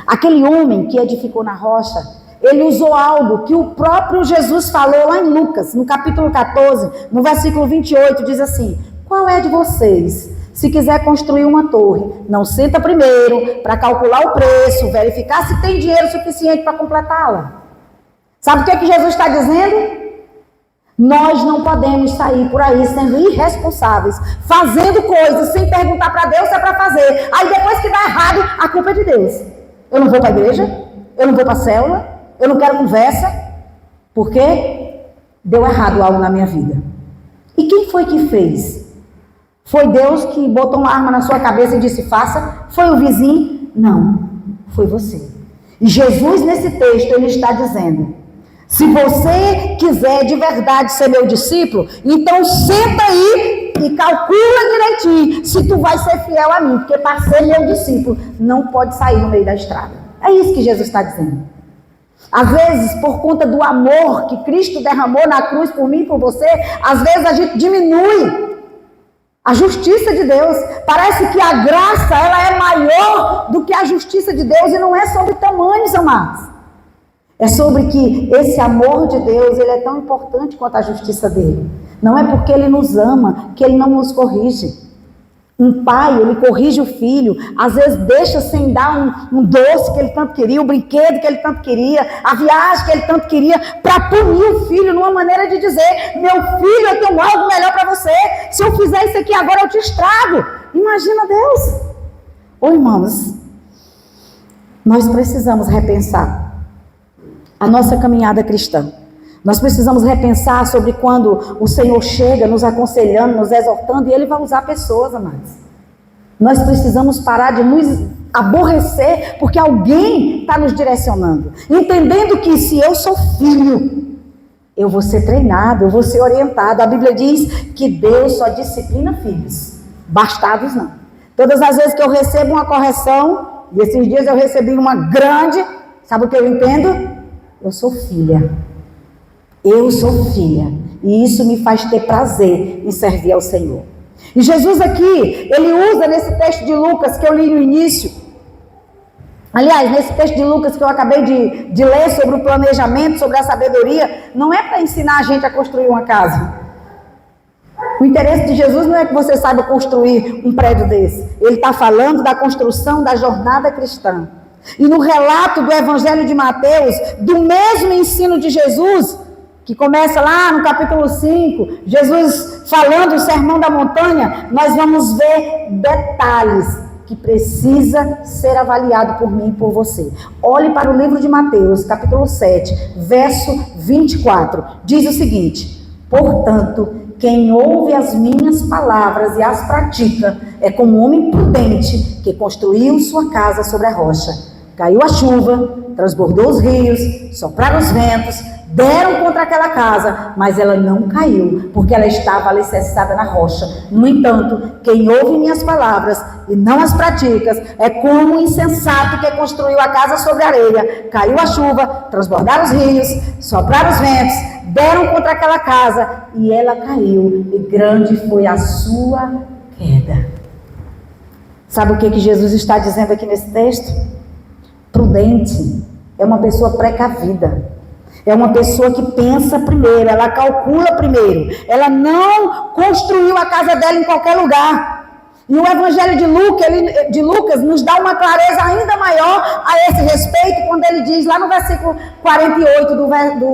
Aquele homem que edificou na rocha, ele usou algo que o próprio Jesus falou lá em Lucas, no capítulo 14, no versículo 28, diz assim: qual é de vocês, se quiser construir uma torre, não senta primeiro para calcular o preço, verificar se tem dinheiro suficiente para completá-la? Sabe o que Jesus está dizendo? Nós não podemos sair por aí sendo irresponsáveis, fazendo coisas sem perguntar para Deus se é para fazer. Aí depois que dá errado, a culpa é de Deus. Eu não vou para a igreja, eu não vou para a célula, eu não quero conversa, porque deu errado algo na minha vida. E quem foi que fez? Foi Deus que botou uma arma na sua cabeça e disse faça? Foi o vizinho? Não, foi você. E Jesus nesse texto ele está dizendo: se você quiser de verdade ser meu discípulo, então senta aí e calcula direitinho se tu vai ser fiel a mim, porque para ser meu discípulo não pode sair no meio da estrada. É isso que Jesus está dizendo. Às vezes, por conta do amor que Cristo derramou na cruz por mim e por você, às vezes a gente diminui a justiça de Deus. Parece que a graça ela é maior do que a justiça de Deus, e não é sobre tamanhos, amados. É sobre que esse amor de Deus, ele é tão importante quanto a justiça dele. Não é porque ele nos ama que ele não nos corrige. Um pai, ele corrige o filho, às vezes deixa sem dar um doce que ele tanto queria, um brinquedo que ele tanto queria, a viagem que ele tanto queria, para punir o filho numa maneira de dizer: meu filho, eu tenho algo melhor para você, se eu fizer isso aqui agora eu te estrago. Imagina Deus. Ô irmãos, nós precisamos repensar a nossa caminhada cristã. Nós precisamos repensar sobre quando o Senhor chega nos aconselhando, nos exortando, e Ele vai usar pessoas, amados. Nós precisamos parar de nos aborrecer porque alguém está nos direcionando. Entendendo que se eu sou filho, eu vou ser treinado, eu vou ser orientado. A Bíblia diz que Deus só disciplina filhos, bastardos não. Todas as vezes que eu recebo uma correção, e esses dias eu recebi uma grande, sabe o que eu entendo? Eu sou filha. Eu sou filha. E isso me faz ter prazer em servir ao Senhor. E Jesus aqui, ele usa nesse texto de Lucas que eu li no início. Aliás, nesse texto de Lucas que eu acabei de ler sobre o planejamento, sobre a sabedoria, não é para ensinar a gente a construir uma casa. O interesse de Jesus não é que você saiba construir um prédio desse. Ele está falando da construção da jornada cristã. E no relato do Evangelho de Mateus, do mesmo ensino de Jesus, que começa lá no capítulo 5, Jesus falando o sermão da montanha, nós vamos ver detalhes que precisa ser avaliado por mim e por você. Olhe para o livro de Mateus, capítulo 7, verso 24. Diz o seguinte: portanto, quem ouve as minhas palavras e as pratica é como um homem prudente que construiu sua casa sobre a rocha. Caiu a chuva, transbordou os rios, sopraram os ventos, deram contra aquela casa, mas ela não caiu, porque ela estava alicerçada na rocha. No entanto, quem ouve minhas palavras e não as pratica é como um insensato que construiu a casa sobre a areia. Caiu a chuva, transbordaram os rios, sopraram os ventos, deram contra aquela casa e ela caiu, e grande foi a sua queda. Sabe o que Jesus está dizendo aqui nesse texto? Prudente é uma pessoa precavida, é uma pessoa que pensa primeiro, ela calcula primeiro, ela não construiu a casa dela em qualquer lugar. E o Evangelho de Lucas nos dá uma clareza ainda maior a esse respeito, quando ele diz lá no versículo 48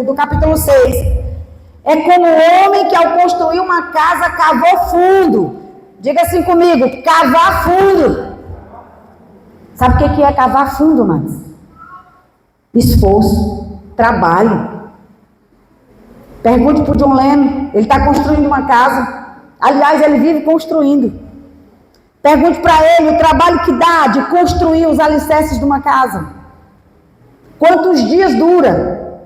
do capítulo 6, é como o homem que ao construir uma casa cavou fundo. Diga assim comigo: cavar fundo. Sabe o que é cavar fundo, mas? Esforço, trabalho. Pergunte para o John Lennon, ele está construindo uma casa. Aliás, ele vive construindo. Pergunte para ele o trabalho que dá de construir os alicerces de uma casa. Quantos dias dura?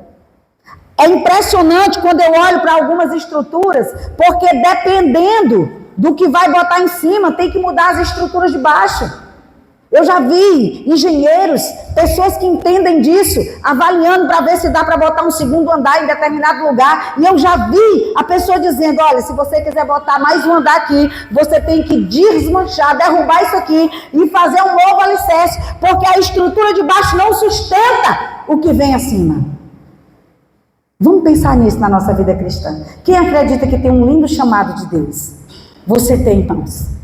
É impressionante quando eu olho para algumas estruturas, porque dependendo do que vai botar em cima, tem que mudar as estruturas de baixo. Eu já vi engenheiros, pessoas que entendem disso, avaliando para ver se dá para botar um segundo andar em determinado lugar. E eu já vi a pessoa dizendo, olha, se você quiser botar mais um andar aqui, você tem que desmanchar, derrubar isso aqui e fazer um novo alicerce, porque a estrutura de baixo não sustenta o que vem acima. Vamos pensar nisso na nossa vida cristã. Quem acredita que tem um lindo chamado de Deus? Você tem, irmãos.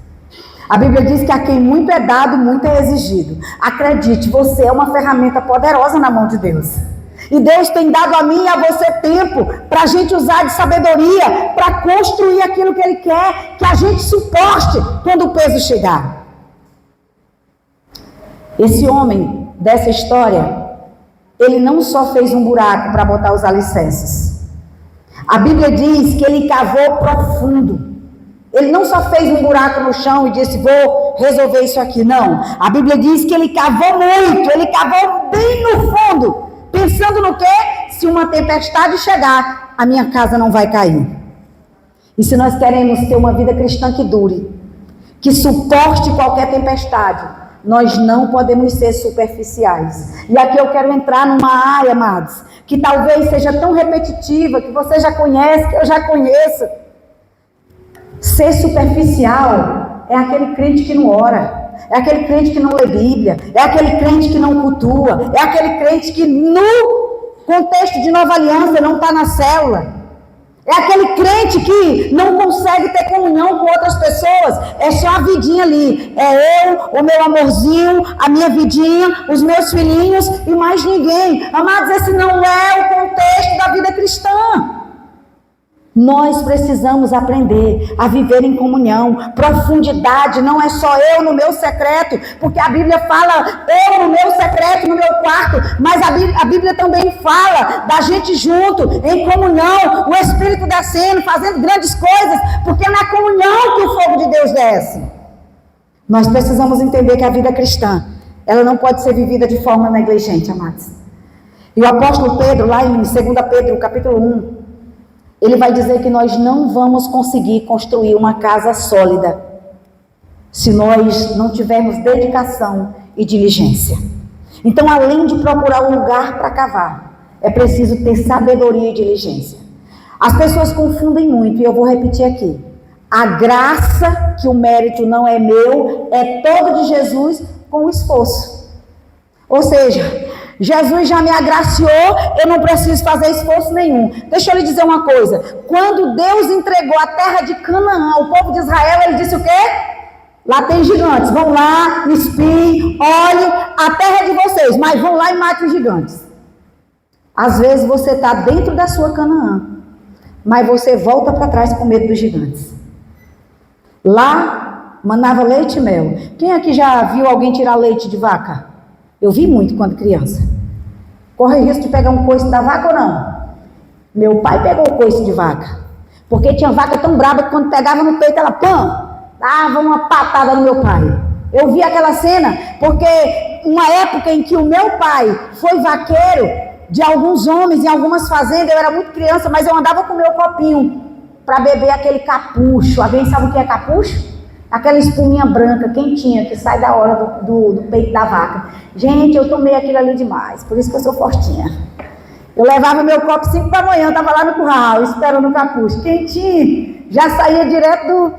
A Bíblia diz que a quem muito é dado, muito é exigido. Acredite, você é uma ferramenta poderosa na mão de Deus. E Deus tem dado a mim e a você tempo para a gente usar de sabedoria para construir aquilo que Ele quer, que a gente suporte quando o peso chegar. Esse homem dessa história, ele não só fez um buraco para botar os alicerces. A Bíblia diz que ele cavou profundo. Ele não só fez um buraco no chão e disse, vou resolver isso aqui, não. A Bíblia diz que ele cavou muito, ele cavou bem no fundo, pensando no quê? Se uma tempestade chegar, a minha casa não vai cair. E se nós queremos ter uma vida cristã que dure, que suporte qualquer tempestade, nós não podemos ser superficiais. E aqui eu quero entrar numa área, amados, que talvez seja tão repetitiva, que você já conhece, que eu já conheço. Ser superficial é aquele crente que não ora, é aquele crente que não lê Bíblia, é aquele crente que não cultua, é aquele crente que no contexto de nova aliança não está na célula, é aquele crente que não consegue ter comunhão com outras pessoas, é só a vidinha ali, é eu, o meu amorzinho, a minha vidinha, os meus filhinhos e mais ninguém. Amados, esse não é o contexto da vida cristã. Nós precisamos aprender a viver em comunhão. Profundidade não é só eu no meu secreto, porque a Bíblia fala eu no meu secreto, no meu quarto, mas a Bíblia também fala da gente junto, em comunhão, o Espírito descendo, fazendo grandes coisas, porque é na comunhão que o fogo de Deus desce. Nós precisamos entender que a vida cristã, ela não pode ser vivida de forma negligente, amados. E o apóstolo Pedro, lá em 2 Pedro, capítulo 1, ele vai dizer que nós não vamos conseguir construir uma casa sólida se nós não tivermos dedicação e diligência. Então, além de procurar um lugar para cavar, é preciso ter sabedoria e diligência. As pessoas confundem muito, e eu vou repetir aqui. A graça, que o mérito não é meu, é todo de Jesus com o esforço. Ou seja, Jesus já me agraciou, eu não preciso fazer esforço nenhum. Deixa eu lhe dizer uma coisa. Quando Deus entregou a terra de Canaã ao povo de Israel, Ele disse o quê? Lá tem gigantes, vão lá, espiem, olhem, a terra é de vocês, mas vão lá e matem os gigantes. Às vezes você está dentro da sua Canaã, mas você volta para trás com medo dos gigantes. Lá manava leite e mel. Quem aqui já viu alguém tirar leite de vaca? Eu vi muito quando criança. Corre risco de pegar um coice da vaca ou não? Meu pai pegou o coice de vaca. Porque tinha vaca tão braba que quando pegava no peito, ela dava uma patada no meu pai. Eu vi aquela cena porque uma época em que o meu pai foi vaqueiro de alguns homens em algumas fazendas, eu era muito criança, mas eu andava com o meu copinho para beber aquele capucho. Alguém sabe o que é capucho? Aquela espuminha branca, quentinha, que sai da hora do peito da vaca. Gente, eu tomei aquilo ali demais, por isso que eu sou fortinha. Eu levava meu copo 5 da manhã, estava lá no curral, esperando o capucho, quentinho, já saía direto do...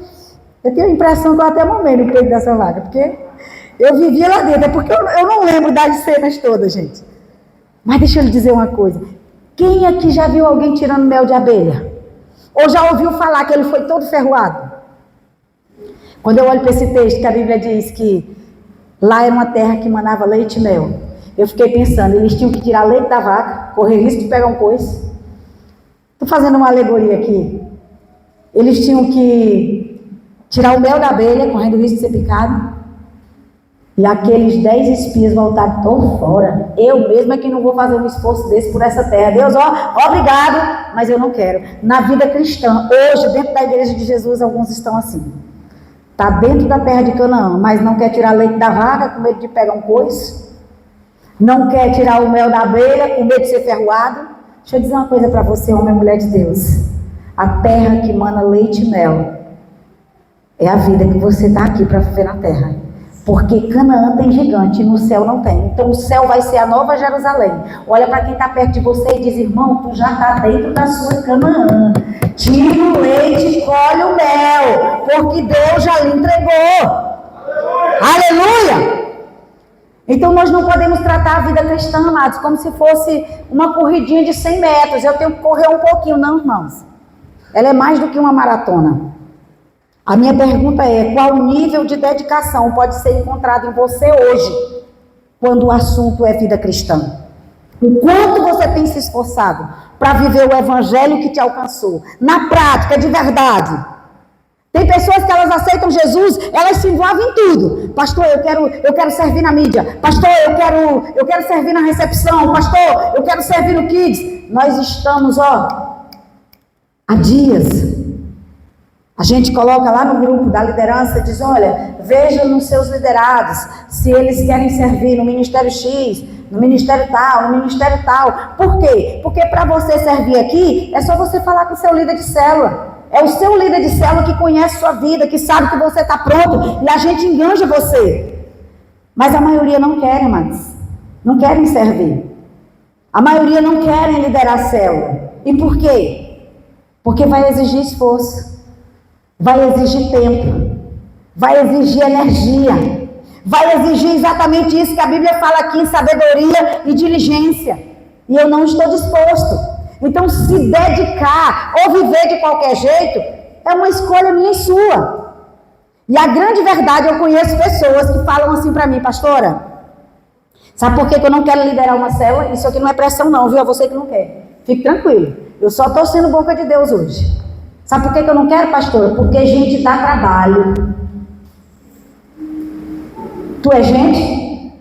Eu tenho a impressão que eu até mamei no peito dessa vaca, porque eu vivia lá dentro, é porque eu não lembro das cenas todas, gente. Mas deixa eu lhe dizer uma coisa, quem aqui já viu alguém tirando mel de abelha? Ou já ouviu falar que ele foi todo ferroado? Quando eu olho para esse texto que a Bíblia diz que lá era uma terra que manava leite e mel, eu fiquei pensando, eles tinham que tirar leite da vaca, correr risco de pegar um coice. Estou fazendo uma alegoria aqui. Eles tinham que tirar o mel da abelha, correndo risco de ser picado. E aqueles 10 espias voltaram todos fora. Eu mesma é que não vou fazer um esforço desse por essa terra. Deus, obrigado, mas eu não quero. Na vida cristã, hoje, dentro da igreja de Jesus, alguns estão assim. Está dentro da terra de Canaã, mas não quer tirar leite da vaca com medo de pegar um coice. Não quer tirar o mel da abelha com medo de ser ferroado. Deixa eu dizer uma coisa para você, homem e mulher de Deus. A terra que mana leite e mel é a vida que você está aqui para viver na terra. Porque Canaã tem gigante e no céu não tem. Então o céu vai ser a nova Jerusalém. Olha para quem está perto de você e diz: irmão, tu já está dentro da sua Canaã. Tira o leite e colhe o mel, porque Deus já lhe entregou. Aleluia! Então nós não podemos tratar a vida cristã, amados, como se fosse uma corridinha de 100 metros. Eu tenho que correr um pouquinho. Não, irmãos. Ela é mais do que uma maratona. A minha pergunta é: qual nível de dedicação pode ser encontrado em você hoje, quando o assunto é vida cristã? O quanto você tem se esforçado para viver o evangelho que te alcançou, na prática, de verdade? Tem pessoas que elas aceitam Jesus, elas se envolvem em tudo. Pastor, eu quero servir na mídia. Pastor, eu quero servir na recepção. Pastor, eu quero servir no Kids. Nós estamos, há dias. A gente coloca lá no grupo da liderança e diz: olha, veja nos seus liderados se eles querem servir no ministério X, no ministério tal, no ministério tal. Por quê? Porque para você servir aqui, é só você falar com o seu líder de célula. É o seu líder de célula que conhece sua vida, que sabe que você está pronto, e a gente enganja você. Mas a maioria não quer, amados. Não querem servir. A maioria não querem liderar a célula. E por quê? Porque vai exigir esforço. Vai exigir tempo, vai exigir energia, vai exigir exatamente isso que a Bíblia fala aqui, em sabedoria e diligência. E eu não estou disposto. Então, se dedicar ou viver de qualquer jeito, é uma escolha minha e sua. E a grande verdade, eu conheço pessoas que falam assim para mim: pastora, sabe por que eu não quero liderar uma célula? Isso aqui não é pressão não, viu? É você que não quer. Fique tranquilo, eu só estou sendo boca de Deus hoje. Sabe por que eu não quero, pastor? Porque gente dá trabalho. Tu é gente?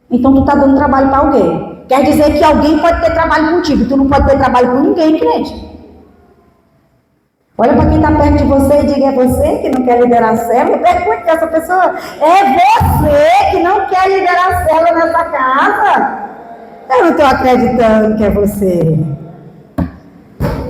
Então tu está dando trabalho para alguém. Quer dizer que alguém pode ter trabalho contigo. Tu não pode ter trabalho com ninguém, crente. Olha para quem está perto de você e diga: é você que não quer liderar a célula? Pergunte para essa pessoa: é você que não quer liderar a célula nessa casa? Eu não estou acreditando que é você.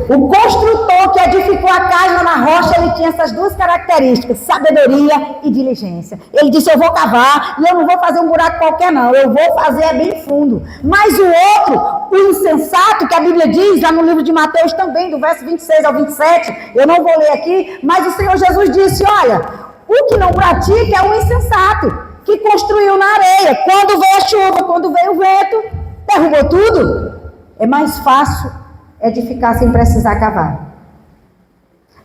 O construtor que edificou a casa na rocha, ele tinha essas duas características: sabedoria e diligência. Ele disse: eu vou cavar e eu não vou fazer um buraco qualquer não, eu vou fazer bem fundo. Mas o outro, o insensato, que a Bíblia diz lá no livro de Mateus também, do verso 26 ao 27, eu não vou ler aqui, mas o Senhor Jesus disse: olha, o que não pratica é o insensato, que construiu na areia. Quando veio a chuva, quando veio o vento, derrubou tudo. É mais fácil edificar sem precisar cavar.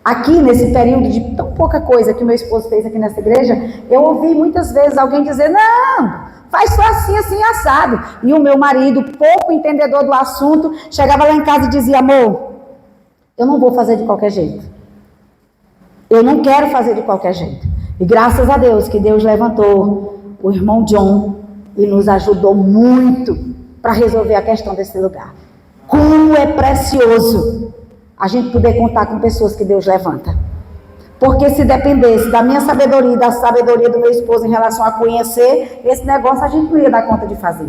Aqui, nesse período de tão pouca coisa que meu esposo fez aqui nessa igreja, eu ouvi muitas vezes alguém dizer: não, faz só assim, assim, assado. E o meu marido, pouco entendedor do assunto, chegava lá em casa e dizia: amor, eu não vou fazer de qualquer jeito. Eu não quero fazer de qualquer jeito. E graças a Deus que Deus levantou o irmão John e nos ajudou muito para resolver a questão desse lugar. Como é precioso a gente poder contar com pessoas que Deus levanta. Porque se dependesse da minha sabedoria e da sabedoria do meu esposo em relação a conhecer, esse negócio a gente não ia dar conta de fazer.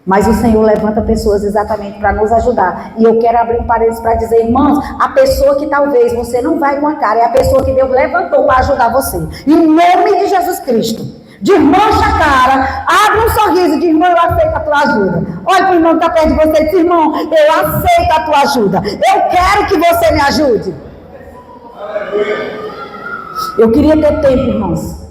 Mas o Senhor levanta pessoas exatamente para nos ajudar. E eu quero abrir um parênteses para dizer: irmãos, a pessoa que talvez você não vai com a cara é a pessoa que Deus levantou para ajudar você. Em nome de Jesus Cristo. Desmancha a cara, abre um sorriso e diz: irmão, eu aceito a tua ajuda. Olha para o irmão que está perto de você e diz: irmão, eu aceito a tua ajuda. Eu quero que você me ajude. Eu queria ter tempo, irmãos,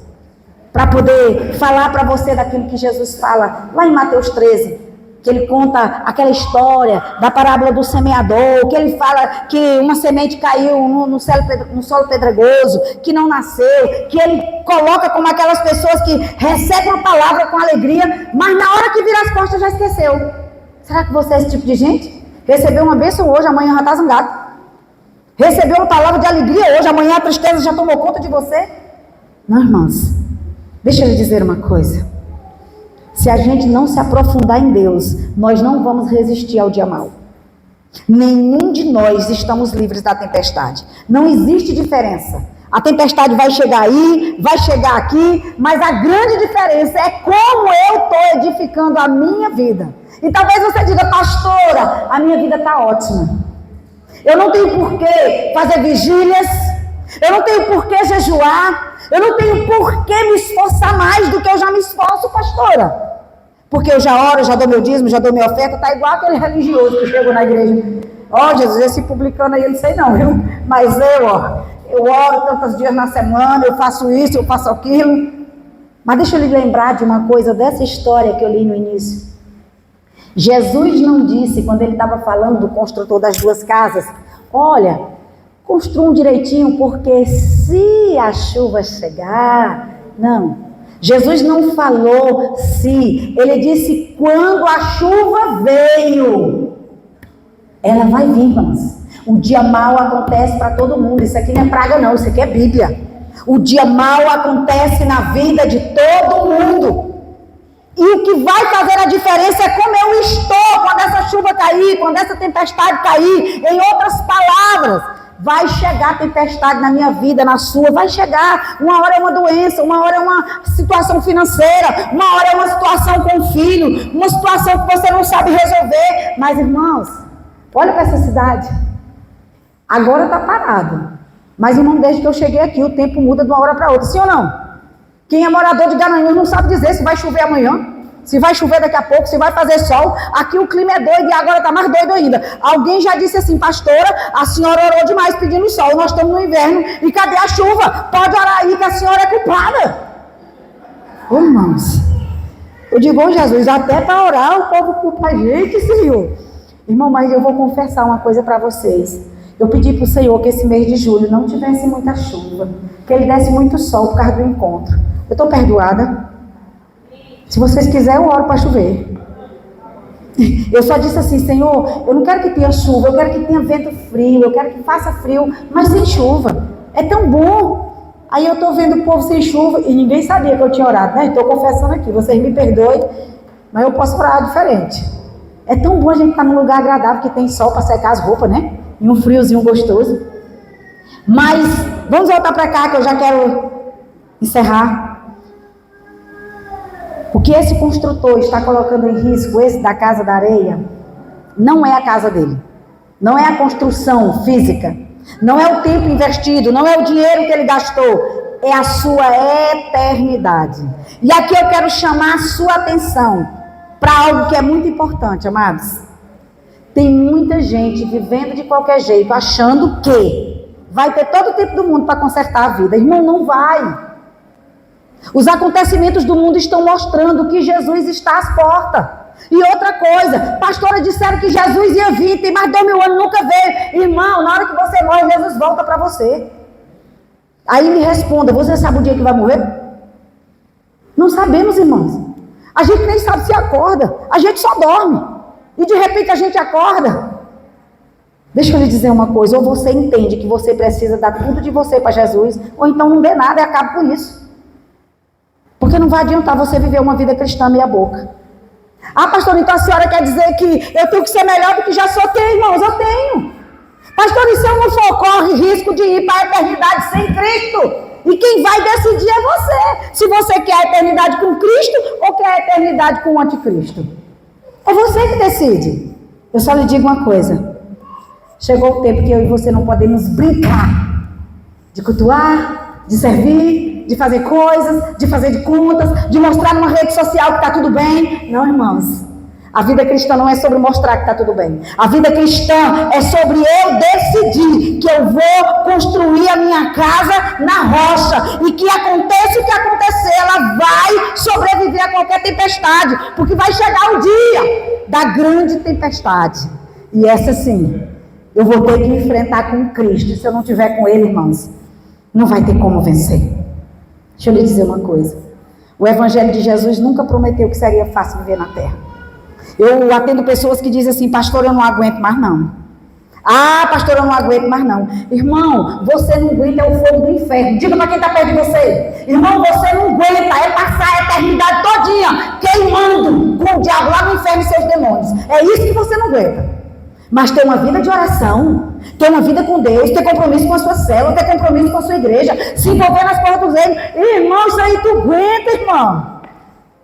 para poder falar para você daquilo que Jesus fala lá em Mateus 13. Que ele conta aquela história da parábola do semeador, que ele fala que uma semente caiu no solo pedregoso, que não nasceu, que ele coloca como aquelas pessoas que recebem a palavra com alegria, mas na hora que vira as costas já esqueceu. Será que você é esse tipo de gente? Recebeu uma bênção hoje, amanhã já está zangado. Recebeu uma palavra de alegria hoje, amanhã a tristeza já tomou conta de você? Não, irmãos, deixa eu lhe dizer uma coisa. Se a gente não se aprofundar em Deus, nós não vamos resistir ao dia mau. Nenhum de nós estamos livres da tempestade. Não existe diferença. A tempestade vai chegar aí, vai chegar aqui, mas a grande diferença é como eu estou edificando a minha vida. E talvez você diga: pastora, a minha vida está ótima. Eu não tenho por que fazer vigílias, eu não tenho por que jejuar, Eu não tenho por que me esforçar mais do que eu já me esforço, pastora. Porque eu já oro, já dou meu dízimo, já dou minha oferta, tá igual aquele religioso que chegou na igreja. Ó, Jesus, esse publicano aí, eu não sei não, viu? Mas eu oro tantos dias na semana, eu faço isso, eu faço aquilo. Mas deixa eu lhe lembrar de uma coisa, dessa história que eu li no início. Jesus não disse, quando ele estava falando do construtor das duas casas, olha, construam direitinho, porque se a chuva chegar... Não. Jesus não falou se, ele disse quando a chuva veio. Ela vai vir, irmãos. O dia mau acontece para todo mundo. Isso aqui não é praga não, isso aqui é Bíblia. O dia mau acontece na vida de todo mundo. E o que vai fazer a diferença é como eu estou quando essa chuva cair, quando essa tempestade cair. Em outras palavras, vai chegar tempestade na minha vida, na sua, vai chegar. Uma hora é uma doença, uma hora é uma situação financeira, uma hora é uma situação com o filho, uma situação que você não sabe resolver. Mas, irmãos, olha para essa cidade. Agora está parado. Mas, irmão, desde que eu cheguei aqui, o tempo muda de uma hora para outra. Sim ou não? Quem é morador de Garanhuns não sabe dizer se vai chover amanhã, se vai chover daqui a pouco, se vai fazer sol. Aqui o clima é doido e agora está mais doido ainda. Alguém já disse assim, pastora, a senhora orou demais pedindo sol, nós estamos no inverno e cadê a chuva? Pode orar aí que a senhora é culpada. Ô, irmãos, eu digo, ô Jesus, até para orar o povo culpa a gente, Senhor. Irmão, mas eu vou confessar uma coisa para vocês. Eu pedi para o Senhor que esse mês de julho não tivesse muita chuva, que ele desse muito sol por causa do encontro. Eu estou perdoada? Se vocês quiserem, eu oro para chover. Eu só disse assim, Senhor, eu não quero que tenha chuva, eu quero que tenha vento frio, eu quero que faça frio, mas sem chuva. É tão bom. Aí eu estou vendo o povo sem chuva e ninguém sabia que eu tinha orado, né? Estou confessando aqui, vocês me perdoem, mas eu posso orar diferente. É tão bom a gente estar num lugar agradável que tem sol para secar as roupas, né? E um friozinho gostoso. Mas vamos voltar para cá que eu já quero encerrar. O que esse construtor está colocando em risco, esse da casa da areia, não é a casa dele. Não é a construção física. Não é o tempo investido, não é o dinheiro que ele gastou. É a sua eternidade. E aqui eu quero chamar a sua atenção para algo que é muito importante, amados. Tem muita gente vivendo de qualquer jeito, achando que vai ter todo o tempo do mundo para consertar a vida. Irmão, não vai. Os acontecimentos do mundo estão mostrando que Jesus está às portas. E outra coisa, pastora disseram que Jesus ia vir, tem mais de 2000 anos, nunca veio. Irmão, na hora que você morre, Jesus volta para você. Aí me responda, você sabe o dia que vai morrer? Não sabemos, irmãos. A gente nem sabe se acorda, a gente só dorme. E de repente a gente acorda. Deixa eu lhe dizer uma coisa, ou você entende que você precisa dar tudo de você para Jesus, ou então não dê nada e acaba com isso. Porque não vai adiantar você viver uma vida cristã meia boca. Ah, pastor, então a senhora quer dizer que eu tenho que ser melhor do que já sou? Tenho, irmãos, eu tenho. Pastor, e se eu não for, corre risco de ir para a eternidade sem Cristo? E quem vai decidir é você. Se você quer a eternidade com Cristo ou quer a eternidade com o anticristo. É você que decide. Eu só lhe digo uma coisa. Chegou o tempo que eu e você não podemos brincar de cultuar, de servir, de fazer coisas, de fazer de contas, de mostrar numa rede social que está tudo bem. Não, irmãos. A vida cristã não é sobre mostrar que está tudo bem. A vida cristã é sobre eu decidir que eu vou construir a minha casa na rocha. E que aconteça o que acontecer, ela vai sobreviver a qualquer tempestade. Porque vai chegar o dia da grande tempestade. E essa sim, eu vou ter que enfrentar com Cristo. E se eu não tiver com Ele, irmãos, não vai ter como vencer. Deixa eu lhe dizer uma coisa. O Evangelho de Jesus nunca prometeu que seria fácil viver na terra. Eu atendo pessoas que dizem assim, pastor, eu não aguento mais não. Ah, pastor, eu não aguento mais não. Irmão, você não aguenta, é o fogo do inferno. Diga para quem está perto de você. Irmão, você não aguenta, é passar a eternidade todinha queimando com o diabo lá no inferno e seus demônios. É isso que você não aguenta. Mas ter uma vida de oração, ter uma vida com Deus, ter compromisso com a sua célula, ter compromisso com a sua igreja, se envolver nas coisas dos reinos. Irmão, isso aí tu aguenta, irmão.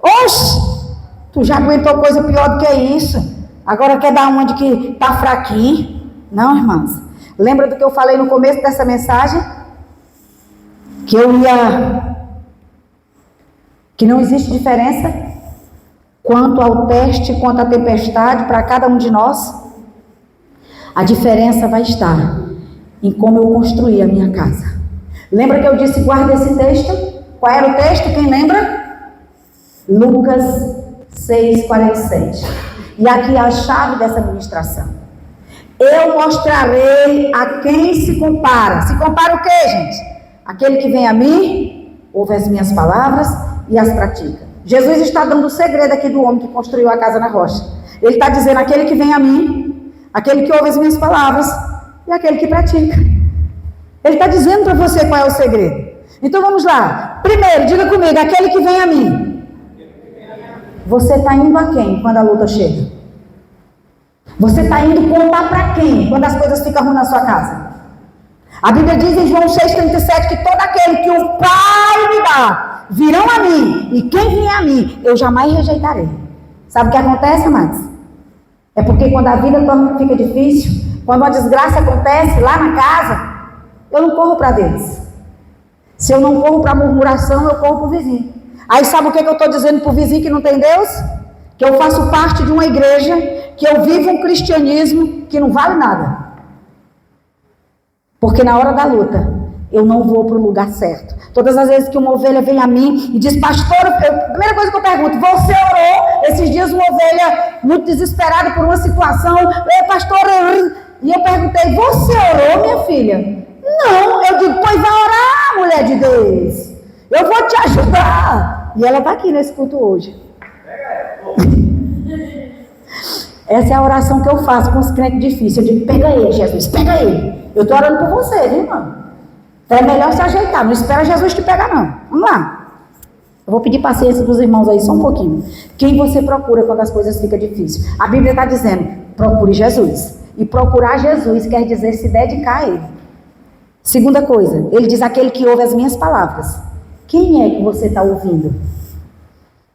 Oxe! Tu já aguentou coisa pior do que isso. Agora quer dar uma de que tá fraquinho? Não, irmãos. Lembra do que eu falei no começo dessa mensagem? que não existe diferença quanto ao teste, quanto à tempestade para cada um de nós. A diferença vai estar em como eu construí a minha casa. Lembra que eu disse, guarda esse texto? Qual era o texto? Quem lembra? Lucas 6,47. E aqui é a chave dessa ministração. Eu mostrarei a quem se compara. Se compara o quê, gente? Aquele que vem a mim, ouve as minhas palavras e as pratica. Jesus está dando o segredo aqui do homem que construiu a casa na rocha. Ele está dizendo, aquele que vem a mim, aquele que ouve as minhas palavras e aquele que pratica. Ele está dizendo para você qual é o segredo. Então vamos lá. Primeiro, diga comigo, aquele que vem a mim. Você está indo a quem quando a luta chega? Você está indo contar para quem quando as coisas ficam ruins na sua casa? A Bíblia diz em João 6,37 que todo aquele que o Pai me dá, virão a mim, e quem vier a mim, eu jamais rejeitarei. Sabe o que acontece, amados? É porque quando a vida fica difícil, quando uma desgraça acontece lá na casa, eu não corro para Deus. Se eu não corro para murmuração, eu corro para o vizinho. Aí sabe o que eu estou dizendo para o vizinho que não tem Deus? Que eu faço parte de uma igreja, que eu vivo um cristianismo que não vale nada. Porque na hora da luta, eu não vou para o lugar certo. Todas as vezes que uma ovelha vem a mim e diz, pastor, a primeira coisa que eu pergunto, você orou? Esses dias uma ovelha muito desesperada por uma situação, pastor, e eu perguntei, você orou, minha filha? Não, eu digo, pois vai orar, mulher de Deus. Eu vou te ajudar. E ela está aqui nesse culto hoje. Essa é a oração que eu faço com os crentes difíceis. Eu digo, pega ele, Jesus, pega ele. Eu estou orando por você, viu, irmão? Então é melhor se ajeitar, não espera Jesus te pegar, não. Vamos lá. Eu vou pedir paciência dos irmãos aí, só um pouquinho. Quem você procura quando as coisas ficam difíceis? A Bíblia está dizendo, procure Jesus. E procurar Jesus quer dizer se dedicar a Ele. Segunda coisa, ele diz, aquele que ouve as minhas palavras. Quem é que você está ouvindo?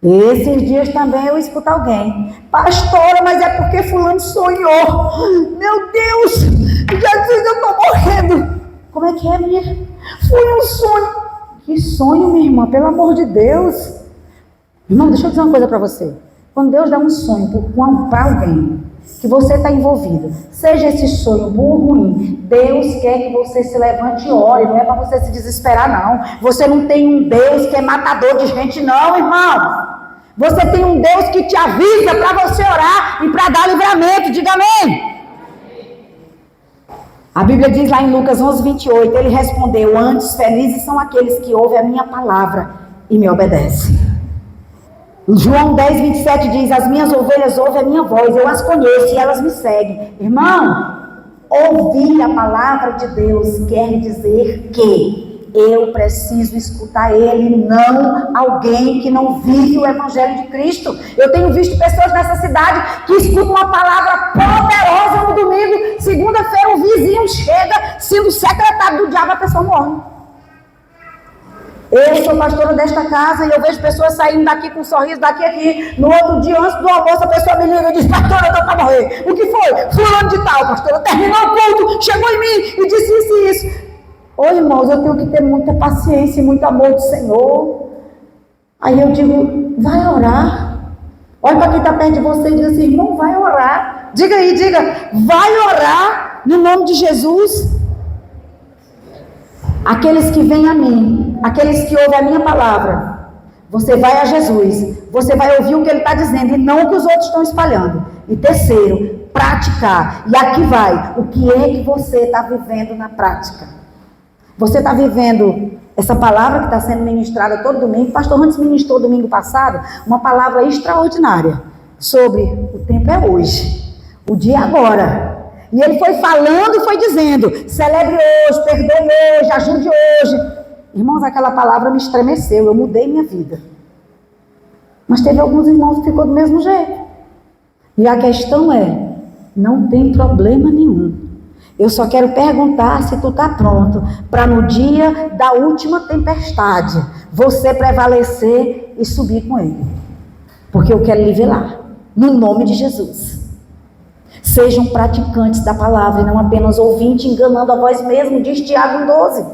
Esses dias também eu escuto alguém, pastora, mas é porque fulano sonhou. Meu Deus, Jesus, eu estou morrendo. Como é que é, minha? Foi um sonho. Que sonho, minha irmã, pelo amor de Deus. Irmão, deixa eu dizer uma coisa para você. Quando Deus dá um sonho para alguém que você está envolvido, seja esse sonho bom ou ruim, Deus quer que você se levante e ore, não é para você se desesperar, não. Você não tem um Deus que é matador de gente, não, irmão. Você tem um Deus que te avisa para você orar e para dar livramento, diga amém. A Bíblia diz lá em Lucas 11:28, ele respondeu, antes felizes são aqueles que ouvem a minha palavra e me obedecem. João 10:27 diz, as minhas ovelhas ouvem a minha voz, eu as conheço e elas me seguem. Irmão, ouvir a palavra de Deus quer dizer que eu preciso escutar Ele, não alguém que não vive o Evangelho de Cristo. Eu tenho visto pessoas nessa cidade que escutam uma palavra poderosa no domingo, segunda-feira o vizinho chega, sendo secretário do diabo, a pessoa morre. Eu sou pastora desta casa e eu vejo pessoas saindo daqui com um sorriso, daqui aqui. No outro dia, antes do almoço, a pessoa me liga e diz, pastora, eu estou para morrer. O que foi? Fulano de tal, pastora, terminou o culto, chegou em mim e disse isso e isso. Ô irmãos, eu tenho que ter muita paciência e muito amor do Senhor. Aí eu digo, vai orar. Olha para quem está perto de você e diz assim, irmão, vai orar. Diga aí, diga, vai orar no nome de Jesus. Aqueles que vêm a mim, aqueles que ouvem a minha palavra, você vai a Jesus, você vai ouvir o que Ele está dizendo e não o que os outros estão espalhando. E terceiro, praticar. E aqui vai, o que é que você está vivendo na prática? Você está vivendo essa palavra que está sendo ministrada todo domingo? O pastor Rantes ministrou domingo passado uma palavra extraordinária sobre o tempo é hoje, o dia é agora. E ele foi falando e foi dizendo, celebre hoje, perdoe hoje, ajude hoje. Irmãos, aquela palavra me estremeceu, eu mudei minha vida. Mas teve alguns irmãos que ficou do mesmo jeito. E a questão é, não tem problema nenhum. Eu só quero perguntar se tu está pronto para no dia da última tempestade, você prevalecer e subir com Ele. Porque eu quero lhe ver lá, no nome de Jesus. Sejam praticantes da palavra e não apenas ouvintes, enganando a vós mesmos, diz Tiago 12.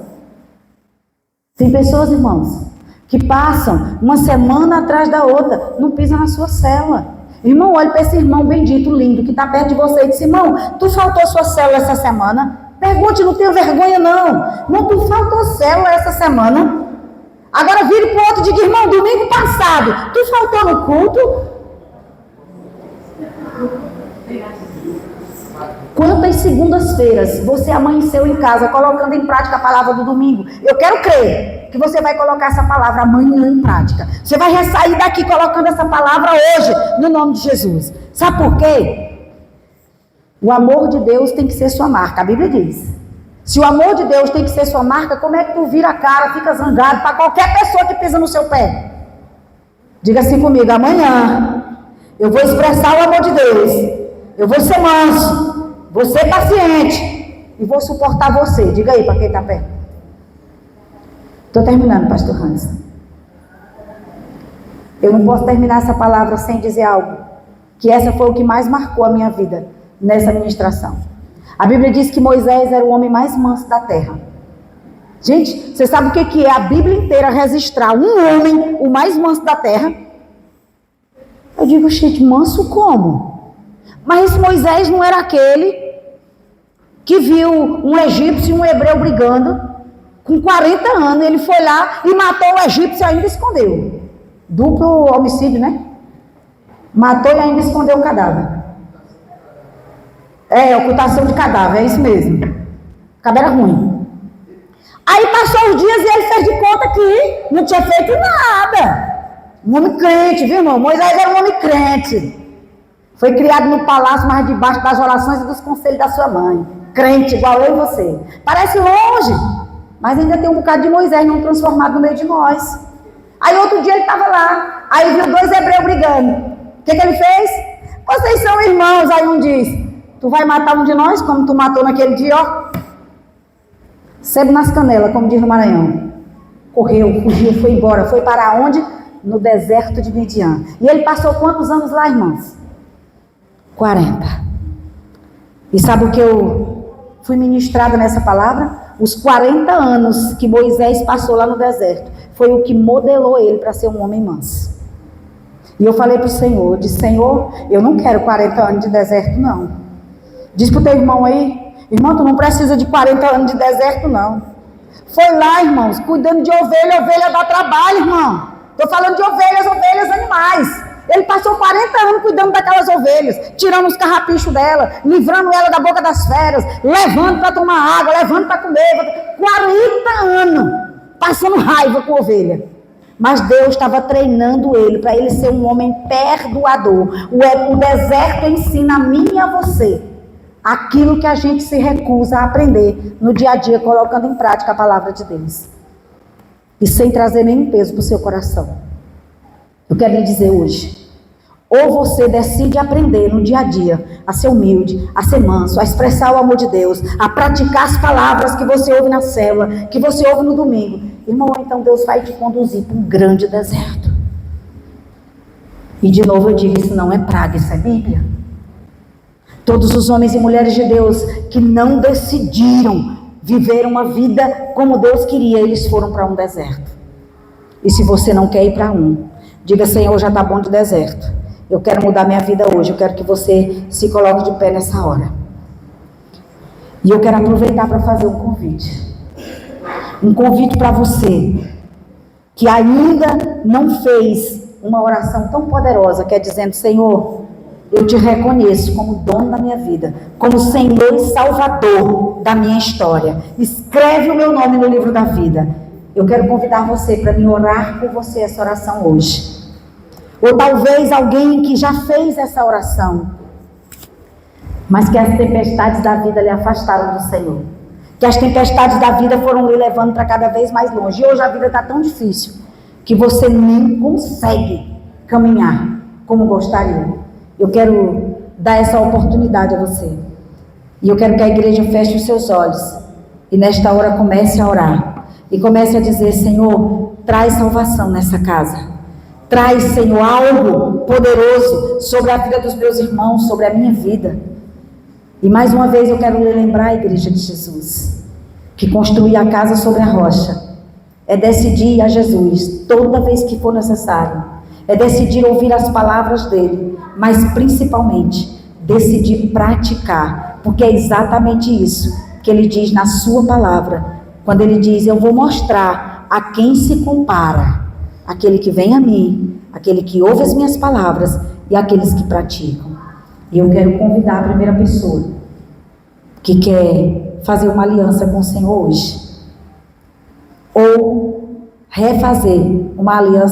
Tem pessoas, irmãos, que passam uma semana atrás da outra, não pisam na sua célula. Irmão, olhe para esse irmão bendito, lindo, que está perto de você e diz: irmão, tu faltou sua célula essa semana? Pergunte, não tenha vergonha não. Não, tu faltou célula essa semana? Agora vire para o outro e diga: irmão, domingo passado, tu faltou no culto? Quantas segundas-feiras você amanheceu em casa colocando em prática a palavra do domingo? Eu quero crer que você vai colocar essa palavra amanhã em prática. Você vai sair daqui colocando essa palavra hoje, no nome de Jesus. Sabe por quê? O amor de Deus tem que ser sua marca, a Bíblia diz. Se o amor de Deus tem que ser sua marca, como é que tu vira a cara, fica zangado para qualquer pessoa que pisa no seu pé? Diga assim comigo: amanhã eu vou expressar o amor de Deus. Eu vou ser manso, vou ser paciente e vou suportar você. Diga aí para quem está perto. Estou terminando, pastor Hans. Eu não posso terminar essa palavra sem dizer algo, que essa foi o que mais marcou a minha vida nessa ministração. A Bíblia diz que Moisés era o homem mais manso da terra. Gente, você sabe o que é a Bíblia inteira registrar um homem, o mais manso da terra? Eu digo: gente, manso como? Mas Moisés não era aquele que viu um egípcio e um hebreu brigando. Com 40 anos, ele foi lá e matou o egípcio e ainda escondeu. Duplo homicídio, né? Matou e ainda escondeu o cadáver. Ocultação de cadáver, é isso mesmo. O cabelo era ruim. Aí passou os dias e ele fez de conta que não tinha feito nada. Um homem crente, viu, irmão? Moisés era um homem crente. Foi criado no palácio, mas debaixo das orações e dos conselhos da sua mãe. Crente, igual eu e você. Parece longe, mas ainda tem um bocado de Moisés não transformado no meio de nós. Aí outro dia ele estava lá, aí viu 2 hebreus brigando. O que ele fez? Vocês são irmãos. Aí um diz: tu vai matar um de nós, como tu matou naquele dia, ó. Sebo nas canelas, como diz no Maranhão. Correu, fugiu, foi embora. Foi para onde? No deserto de Midian. E ele passou quantos anos lá, irmãos? 40. E sabe o que eu fui ministrada nessa palavra? Os 40 anos que Moisés passou lá no deserto foi o que modelou ele para ser um homem manso. E eu falei para o Senhor, eu disse: Senhor, eu não quero 40 anos de deserto, não. Diz para o teu irmão aí: irmão, tu não precisa de 40 anos de deserto, não. Foi lá, irmãos, cuidando de ovelha. Ovelha dá trabalho, irmão. Estou falando de ovelhas, animais. Ele passou 40 anos cuidando daquelas ovelhas, tirando os carrapichos dela, livrando ela da boca das feras, levando para tomar água, levando para comer. 40 anos passando raiva com a ovelha. Mas Deus estava treinando ele para ele ser um homem perdoador. O deserto ensina a mim e a você aquilo que a gente se recusa a aprender no dia a dia, colocando em prática a palavra de Deus. E sem trazer nenhum peso para o seu coração. Eu quero lhe dizer hoje: ou você decide aprender no dia a dia a ser humilde, a ser manso, a expressar o amor de Deus, a praticar as palavras que você ouve na célula, que você ouve no domingo. Irmão, então Deus vai te conduzir para um grande deserto. E de novo eu digo: isso não é praga, isso é Bíblia. Todos os homens e mulheres de Deus que não decidiram viver uma vida como Deus queria, eles foram para um deserto. E se você não quer ir para um, diga: Senhor, já está bom de deserto. Eu quero mudar minha vida hoje. Eu quero que você se coloque de pé nessa hora. E eu quero aproveitar para fazer um convite. Um convite para você que ainda não fez uma oração tão poderosa, que é dizendo: Senhor, eu te reconheço como dono da minha vida, como Senhor e Salvador da minha história. Escreve o meu nome no livro da vida. Eu quero convidar você para me orar por você essa oração hoje. Ou talvez alguém que já fez essa oração, mas que as tempestades da vida lhe afastaram do Senhor. Que as tempestades da vida foram lhe levando para cada vez mais longe. E hoje a vida está tão difícil que você nem consegue caminhar como gostaria. Eu quero dar essa oportunidade a você. E eu quero que a igreja feche os seus olhos. E nesta hora comece a orar. E comece a dizer: Senhor, traz salvação nessa casa. Traz, Senhor, algo poderoso sobre a vida dos meus irmãos, sobre a minha vida. E mais uma vez eu quero lhe lembrar, a igreja de Jesus, que construir a casa sobre a rocha é decidir ir a Jesus toda vez que for necessário, é decidir ouvir as palavras dele, mas principalmente decidir praticar, porque é exatamente isso que ele diz na sua palavra, quando ele diz: eu vou mostrar a quem se compara aquele que vem a mim, aquele que ouve as minhas palavras e aqueles que praticam. E eu quero convidar a primeira pessoa que quer fazer uma aliança com o Senhor hoje, ou refazer uma aliança